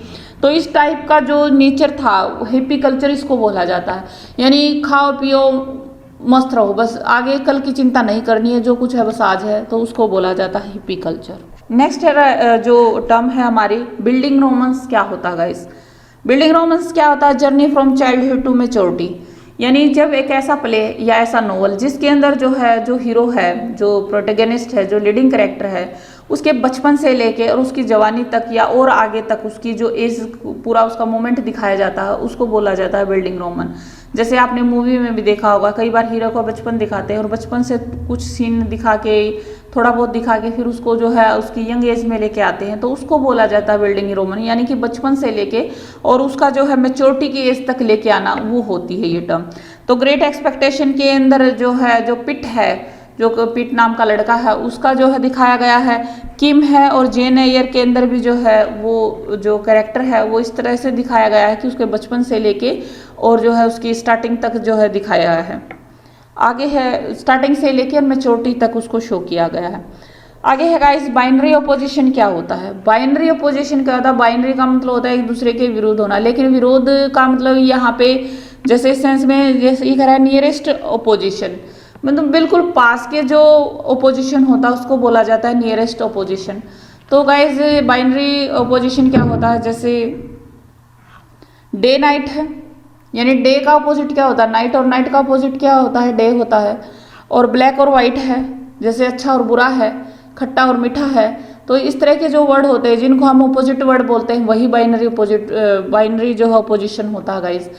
तो इस टाइप का जो नेचर था हिप्पी कल्चर इसको बोला जाता है। यानी खाओ पियो मस्त रहो, बस आगे कल की चिंता नहीं करनी है, जो कुछ है बस आज है, तो उसको बोला जाता है हिप्पी कल्चर। नेक्स्ट है जो टर्म है हमारी बिल्डिंग रोमांस। क्या होता है गाइस, बिल्डिंग रोमांस क्या होता है, journey from childhood to maturity. यानी जब एक ऐसा प्ले या ऐसा नोवेल जिसके अंदर जो है जो हीरो है, जो प्रोटेगनिस्ट है, जो लीडिंग कैरेक्टर है, उसके बचपन से लेके और उसकी जवानी तक या और आगे तक उसकी जो एज पूरा उसका मोमेंट दिखाया जाता है उसको बोला जाता है बिल्डिंग रोमांस। जैसे आपने मूवी में भी देखा होगा कई बार हीरो का बचपन दिखाते हैं और बचपन से कुछ सीन दिखा के थोड़ा बहुत दिखा के फिर उसको जो है उसकी यंग एज में लेके आते हैं, तो उसको बोला जाता है बिल्डिंग रोमन। यानी कि बचपन से लेके और उसका जो है मैच्योरिटी की एज तक लेके आना वो होती है ये टर्म। तो ग्रेट एक्सपेक्टेशन के अंदर जो है जो पिट है, जो पिट नाम का लड़का है उसका जो है दिखाया गया है। किम है और जेन एयर के अंदर भी जो है वो जो कैरेक्टर है वो इस तरह से दिखाया गया है कि उसके बचपन से लेके और जो है उसकी स्टार्टिंग तक जो है दिखाया है। आगे है स्टार्टिंग से लेकर मैच्योरिटी तक उसको शो किया गया है। आगे है गाइस बाइनरी अपोजिशन क्या होता है। बाइनरी अपोजिशन क्या होता है, बाइनरी का मतलब होता है एक दूसरे के विरोध होना, लेकिन विरोध का मतलब यहाँ पे जैसे सेंस में जैसे ये कह रहा है नियरेस्ट अपोजिशन, मतलब बिल्कुल पास के जो अपोजिशन होता है उसको बोला जाता है नियरेस्ट अपोजिशन। तो गाइस बाइनरी अपोजिशन क्या होता है, जैसे डे नाइट है, यानी डे का अपोजिट क्या होता है नाइट, और नाइट का अपोजिट क्या होता है डे होता है। और ब्लैक और वाइट है, जैसे अच्छा और बुरा है, खट्टा और मीठा है। तो इस तरह के जो वर्ड होते हैं जिनको हम अपोजिट वर्ड बोलते हैं वही बाइनरी अपोजिट बाइनरी जो है अपोजिशन होता है गाइस।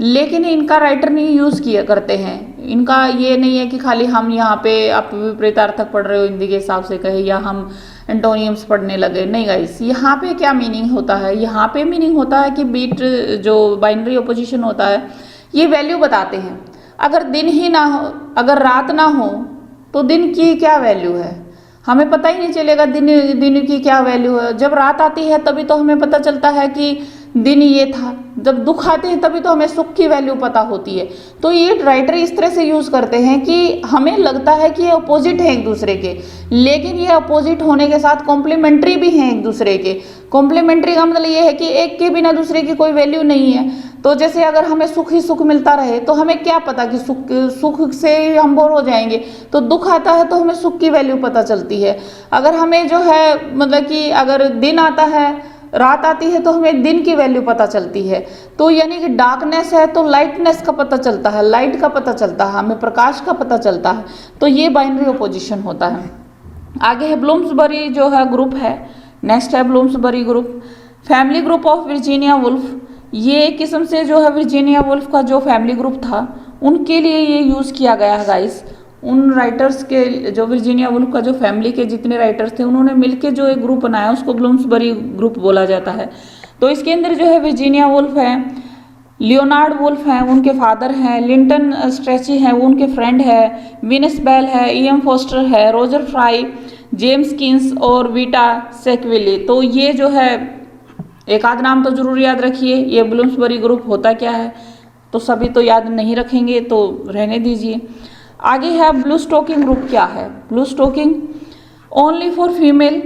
लेकिन इनका राइटर नहीं यूज़ किया करते हैं, इनका ये नहीं है कि खाली हम यहाँ पे आप विपरीतार्थक पढ़ रहे हो हिंदी के हिसाब से कहे या हम एंटोनियम्स पढ़ने लगे, नहीं गाइस। यहाँ पे क्या मीनिंग होता है, यहाँ पे मीनिंग होता है कि बीट जो बाइनरी अपोजिशन होता है ये वैल्यू बताते हैं। अगर दिन ही ना हो, अगर रात ना हो तो दिन की क्या वैल्यू है, हमें पता ही नहीं चलेगा दिन की क्या वैल्यू है। जब रात आती है तभी तो हमें पता चलता है कि दिन ये था, जब दुख आते हैं तभी तो हमें सुख की वैल्यू पता होती है। तो ये राइटर इस तरह से यूज करते हैं कि हमें लगता है कि ये अपोजिट है एक दूसरे के, लेकिन ये अपोजिट होने के साथ कॉम्प्लीमेंट्री भी हैं एक दूसरे के। कॉम्प्लीमेंट्री का मतलब ये है कि एक के बिना दूसरे की कोई वैल्यू नहीं है। तो जैसे अगर हमें सुख ही सुख मिलता रहे तो हमें क्या पता कि सुख से हम बोर हो जाएंगे, तो दुख आता है तो हमें सुख की वैल्यू पता चलती है। अगर हमें जो है मतलब कि अगर दिन आता है रात आती है तो हमें दिन की वैल्यू पता चलती है। तो यानी कि डार्कनेस है तो लाइटनेस का पता चलता है, लाइट का पता चलता है, हमें प्रकाश का पता चलता है। तो ये बाइनरी अपोजिशन होता है। आगे है ब्लूम्सबरी जो है ग्रुप है, नेक्स्ट है Bloomsbury group. Family group of Virginia Woolf, ये एक किस्म से जो है वर्जीनिया वुल्फ का जो फैमिली ग्रुप था उनके लिए ये यूज़ किया गया है गाइस। उन राइटर्स के जो वर्जीनिया वुल्फ का जो फैमिली के जितने राइटर्स थे उन्होंने मिलके जो एक ग्रुप बनाया उसको ब्लूम्सबरी ग्रुप बोला जाता है। तो इसके अंदर जो है वर्जीनिया वुल्फ है, लियोनार्ड वुल्फ हैं उनके फादर हैं, लिंटन स्ट्रेची हैं वो उनके फ्रेंड है, विनस बेल है, ई.एम. फोस्टर है, रोजर फ्राई, जेम्स किन्स और वीटा सेक्विली। तो ये जो है एक आध नाम तो जरूर याद रखिए। ये ब्लूम्सबरी ग्रुप होता क्या है, तो सभी तो याद नहीं रखेंगे, तो रहने दीजिए। आगे है ब्लू स्टोकिंग ग्रुप क्या है। Blue stocking only for female,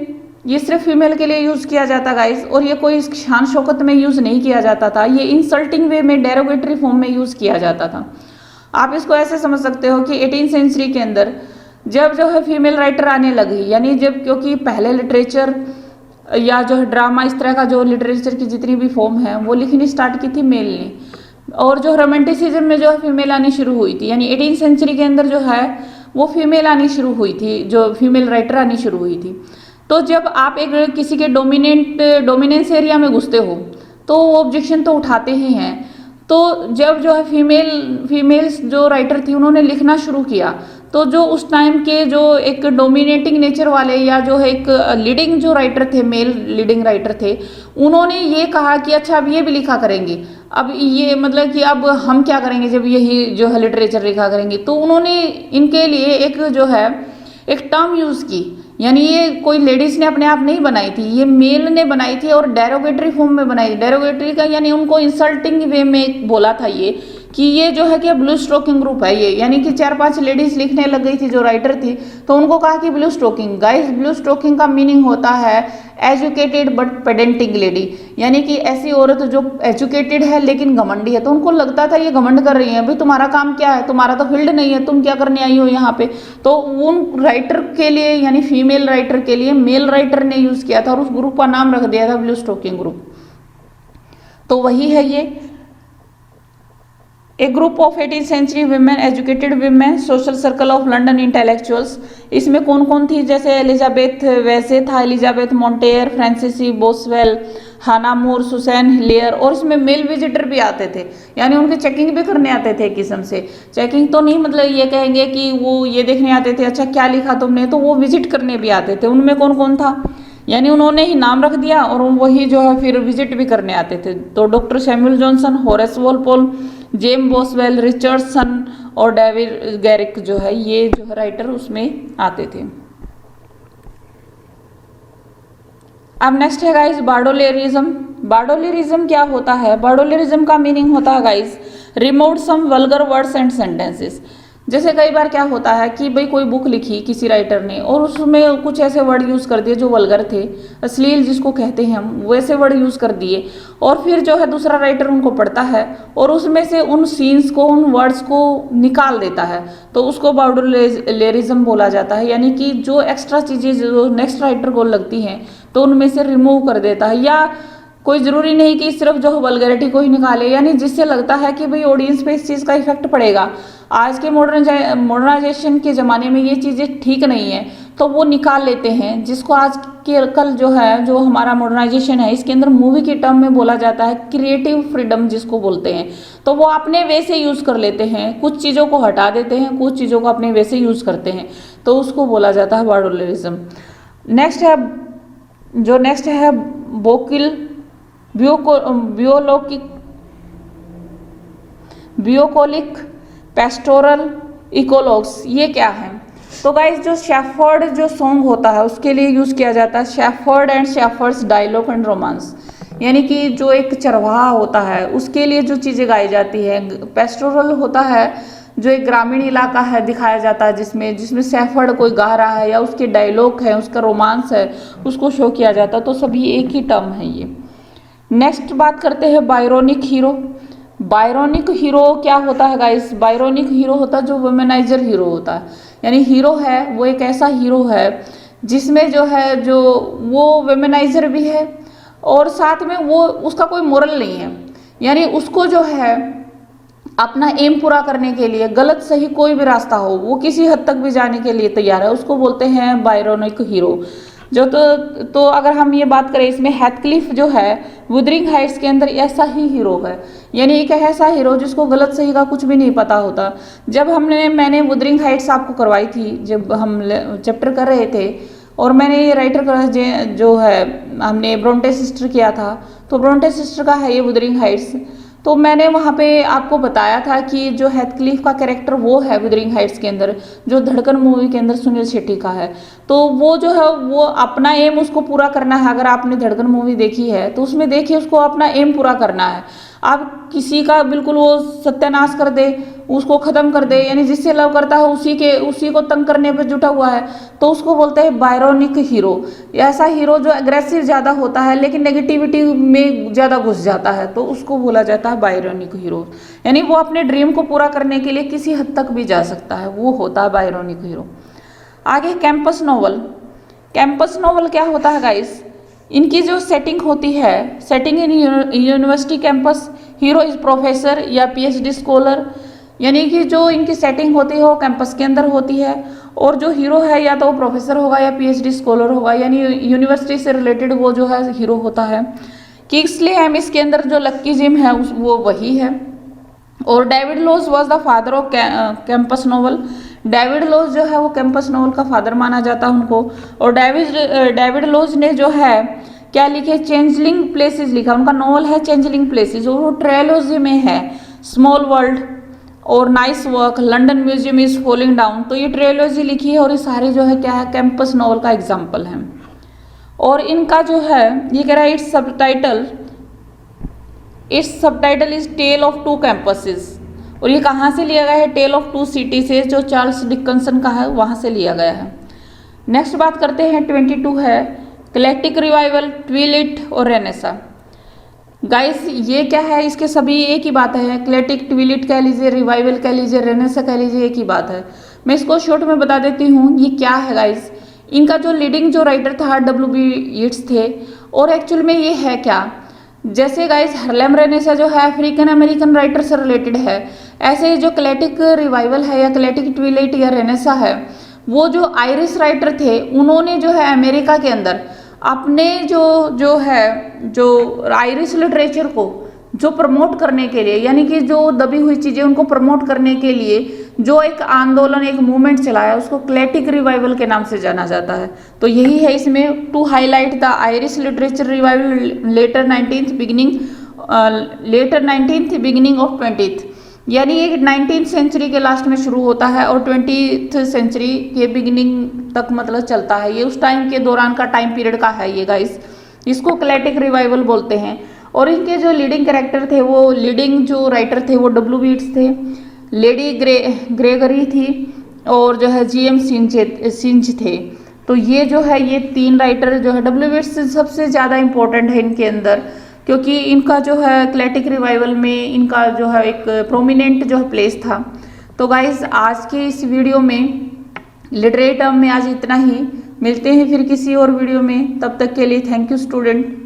ये सिर्फ फीमेल के लिए यूज़ किया जाता गाइस, और ये कोई शान शौकत में यूज़ नहीं किया जाता था, ये इंसल्टिंग वे में डेरोगेटरी फॉर्म में यूज़ किया जाता था। आप इसको ऐसे समझ सकते हो कि 18th सेंचुरी के अंदर जब जो है फीमेल राइटर आने लगी, यानी जब, क्योंकि पहले लिटरेचर या जो है ड्रामा इस तरह का जो लिटरेचर की जितनी भी फॉर्म है वो लिखनी स्टार्ट की थी मेल ने, और जो रोमांटिसिज्म में जो है फीमेल आनी शुरू हुई थी, यानी 18th सेंचुरी के अंदर जो है वो फीमेल आनी शुरू हुई थी, जो फीमेल राइटर आनी शुरू हुई थी। तो जब आप एक किसी के डोमिनेंस एरिया में घुसते हो तो वो ऑब्जेक्शन तो उठाते ही हैं। तो जब जो है फीमेल्स जो राइटर थी उन्होंने लिखना शुरू किया, तो जो उस टाइम के जो एक डोमिनेटिंग नेचर वाले या जो है एक लीडिंग जो राइटर थे, मेल लीडिंग राइटर थे, उन्होंने ये कहा कि अच्छा अब ये भी लिखा करेंगे, अब ये मतलब कि अब हम क्या करेंगे जब यही जो है लिटरेचर लिखा करेंगे। तो उन्होंने इनके लिए एक जो है एक टर्म यूज़ की, यानी ये कोई लेडीज़ ने अपने आप नहीं बनाई थी, ये मेल ने बनाई थी और डेरोगेटरी फॉर्म में बनाई। डेरोगेटरी का यानी उनको इंसल्टिंग वे में बोला था ये कि ये जो है कि ब्लू स्टोकिंग ग्रुप है ये, यानी कि 4-5 लेडीज लिखने लग गई थी जो राइटर थी, तो उनको कहा कि blue stocking. Guys blue stocking का मीनिंग होता है एजुकेटेड बट पेडेंटिंग लेडी, यानी कि ऐसी औरत जो एजुकेटेड है लेकिन घमंडी है। तो उनको लगता था ये घमंड कर रही है, भाई तुम्हारा काम क्या है, तुम्हारा तो फील्ड नहीं है, तुम क्या करने आई हो यहाँ पे। तो उन राइटर के लिए यानी फीमेल राइटर के लिए मेल राइटर ने यूज किया था और उस ग्रुप का नाम रख दिया था ब्लू स्टोकिंग ग्रुप। तो वही है ये a group of 18th century women, educated women, social circle of London intellectuals. इसमें कौन कौन थी, जैसे एलिजाबेथ वैसे था, Elizabeth Montagu, Frances Boswell, Hannah More, Susan Hillier, और इसमें मेल विजिटर भी आते थे, यानी उनके चेकिंग भी करने आते थे। एक किस्म से चेकिंग तो नहीं, मतलब ये कहेंगे कि वो ये देखने आते थे अच्छा क्या लिखा तुमने, तो वो विजिट करने भी आते थे। उनमें कौन कौन था, यानी उन्होंने ही नाम रख दिया और वही जो है फिर विजिट भी करने आते थे। तो doctor Samuel Johnson, Horace Walpole, James Boswell, Richardson और डेविड गैरिक जो है ये जो है राइटर उसमें आते थे। अब नेक्स्ट है गाइस बार्डोलेरिज्म। बार्डोलेरिज्म क्या होता है? बार्डोलेरिज्म का मीनिंग होता है guys remove some vulgar words and sentences. जैसे कई बार क्या होता है कि भाई कोई बुक लिखी किसी राइटर ने और उसमें कुछ ऐसे वर्ड यूज़ कर दिए जो वल्गर थे, अश्लील जिसको कहते हैं हम, वैसे वर्ड यूज़ कर दिए, और फिर जो है दूसरा राइटर उनको पढ़ता है और उसमें से उन सीन्स को, उन वर्ड्स को निकाल देता है, तो उसको बार्डोलेरिज्म बोला जाता है। यानी कि जो एक्स्ट्रा चीज़ें जो नेक्स्ट राइटर को लगती हैं तो उनमें से रिमूव कर देता है, या कोई ज़रूरी नहीं कि सिर्फ जो वल्गैरिटी को ही निकाले, यानी जिससे लगता है कि भाई ऑडियंस पे इस चीज़ का इफेक्ट पड़ेगा, आज के मॉडर्नाइजेशन के ज़माने में ये चीज़ें ठीक नहीं है, तो वो निकाल लेते हैं। जिसको आज के कल जो है जो हमारा मॉडर्नाइजेशन है इसके अंदर मूवी के टर्म में बोला जाता है क्रिएटिव फ्रीडम जिसको बोलते हैं। तो वो अपने वे से यूज़ कर लेते हैं, कुछ चीज़ों को हटा देते हैं, कुछ चीज़ों को अपने वे से यूज़ करते हैं, तो उसको बोला जाता है बार्डोलेरिज्म। नेक्स्ट है बोकिल बियोकोलिक पेस्टोरल इकोलॉग्स। ये क्या है? तो गाइस जो शेफर्ड जो सॉन्ग होता है उसके लिए यूज़ किया जाता है shepherd and shepherd's dialogue and romance, यानी कि जो एक चरवाहा होता है उसके लिए जो चीज़ें गाई जाती है। पेस्टोरल होता है जो एक ग्रामीण इलाका है दिखाया जाता है जिसमें शेफर्ड कोई गा रहा है या उसके डायलॉग है, उसका रोमांस है, उसको शो किया जाता है। तो सभी एक ही टर्म है ये। नेक्स्ट बात करते हैं बायरोनिक हीरो। बायरोनिक हीरो क्या होता है गाइस? बायरोनिक हीरो होता है जो वुमेनाइजर हीरो होता है, यानी हीरो है वो एक ऐसा हीरो है जिसमें जो है जो वो वुमेनाइजर भी है और साथ में वो उसका कोई मोरल नहीं है, यानी उसको जो है अपना एम पूरा करने के लिए गलत सही कोई भी रास्ता हो वो किसी हद तक भी जाने के लिए तैयार है, उसको बोलते हैं बायरोनिक हीरो। जो तो अगर हम ये बात करें इसमें हेथक्लिफ जो है वुदरिंग हाइट्स के अंदर ऐसा ही हीरो है, यानी एक ऐसा हीरो जिसको गलत सही का कुछ भी नहीं पता होता। जब मैंने वुदरिंग हाइट्स आपको करवाई थी, जब हम चैप्टर कर रहे थे और मैंने ये राइटर जो है हमने ब्रोंटे सिस्टर किया था, तो ब्रोंटे सिस्टर का है ये वुदरिंग हाइट्स। तो मैंने वहाँ पे आपको बताया था कि जो हेथक्लिफ का कैरेक्टर वो है वुदरिंग हाइट्स के अंदर, जो धड़कन मूवी के अंदर सुनील शेट्टी का है। तो वो जो है वो अपना एम उसको पूरा करना है। अगर आपने धड़कन मूवी देखी है तो उसमें देखिए उसको अपना एम पूरा करना है। आप किसी का बिल्कुल वो सत्यानाश कर दे, उसको खत्म कर दे, यानी जिससे लव करता है उसी को तंग करने पे जुटा हुआ है, तो उसको बोलते हैं बायरोनिक हीरो। ऐसा हीरो जो एग्रेसिव ज़्यादा होता है लेकिन नेगेटिविटी में ज़्यादा घुस जाता है, तो उसको बोला जाता है बायरोनिक हीरो। यानी वो अपने ड्रीम को पूरा करने के लिए किसी हद तक भी जा सकता है, वो होता है बायरोनिक हीरो। आगे कैंपस नॉवल। कैंपस नॉवल क्या होता है गाइस, इनकी जो सेटिंग होती है, setting in university campus, hero is professor या पीएचडी स्कॉलर, यानी कि जो इनकी सेटिंग होती है वो कैंपस के अंदर होती है, और जो हीरो है या तो वो प्रोफेसर होगा या पीएचडी स्कॉलर होगा, यानी यूनिवर्सिटी से रिलेटेड वो जो है हीरो होता है। किंग्सले एमिस के अंदर जो लक्की जिम है वो वही है। और David Lodge was the father of campus novel. David Lodge जो है वो कैंपस नॉवल का फादर माना जाता है उनको। और डेविड लॉज ने जो है क्या लिखे, चेंजलिंग प्लेसेस लिखा, उनका नॉवल है चेंजलिंग प्लेसेस, और वो ट्रायलॉजी में है, स्मॉल वर्ल्ड और nice work, London museum is falling down. तो ये ट्रायलॉजी लिखी है और ये सारे जो है क्या है, कैंपस नॉवल का एग्जाम्पल है। और इनका जो है ये कह रहा है its subtitle is tale of two campuses. और ये कहाँ से लिया गया है, टेल ऑफ टू सिटी से, जो चार्ल्स डिकन्सन का है वहाँ से लिया गया है। नेक्स्ट बात करते हैं 22 है क्लेटिक रिवाइवल, ट्विलिट और रेनेसा। गाइस ये क्या है, इसके सभी एक ही बात है, क्लेटिक, ट्विलिट कह लीजिए, रिवाइवल कह लीजिए, रेनेसा कह लीजिए, एक ही बात है। मैं इसको शॉर्ट में बता देती हूँ ये क्या है गाइस। इनका जो लीडिंग जो राइटर था W.B. यीट्स थे, और एक्चुअल में ये है क्या, जैसे गाइस हार्लेम रेनेसा जो है अफ्रीकन अमेरिकन राइटर से रिलेटेड है, ऐसे जो क्लेटिक रिवाइवल है या क्लेटिक ट्विलाइट या रेनेसा है, वो जो आयरिश राइटर थे उन्होंने जो है अमेरिका के अंदर अपने जो आयरिश लिटरेचर को जो प्रमोट करने के लिए, यानी कि जो दबी हुई चीज़ें उनको प्रमोट करने के लिए जो एक आंदोलन, एक मूवमेंट चलाया, उसको क्लेटिक रिवाइवल के नाम से जाना जाता है। तो यही है इसमें, to highlight the Irish literature revival later 19th beginning of 20th, यानी ये 19th सेंचुरी के लास्ट में शुरू होता है और 20th सेंचुरी के बिगिनिंग तक मतलब चलता है। ये उस टाइम के दौरान का टाइम पीरियड का है ये गाइस, इसको क्लेटिक रिवाइवल बोलते हैं। और इनके जो लीडिंग कैरेक्टर थे, वो लीडिंग जो राइटर थे वो W.B. यीट्स थे, लेडी ग्रेगरी थी, और जो है G.M. सिंच थे। तो ये जो है ये तीन राइटर जो है W.B. यीट्स सबसे ज़्यादा इम्पोर्टेंट है इनके अंदर, क्योंकि इनका जो है क्लेटिक रिवाइवल में इनका जो है एक प्रोमिनेंट जो है प्लेस था। तो गाइस आज के इस वीडियो में लिटरेरी टर्म में आज इतना ही, मिलते हैं फिर किसी और वीडियो में, तब तक के लिए थैंक यू स्टूडेंट।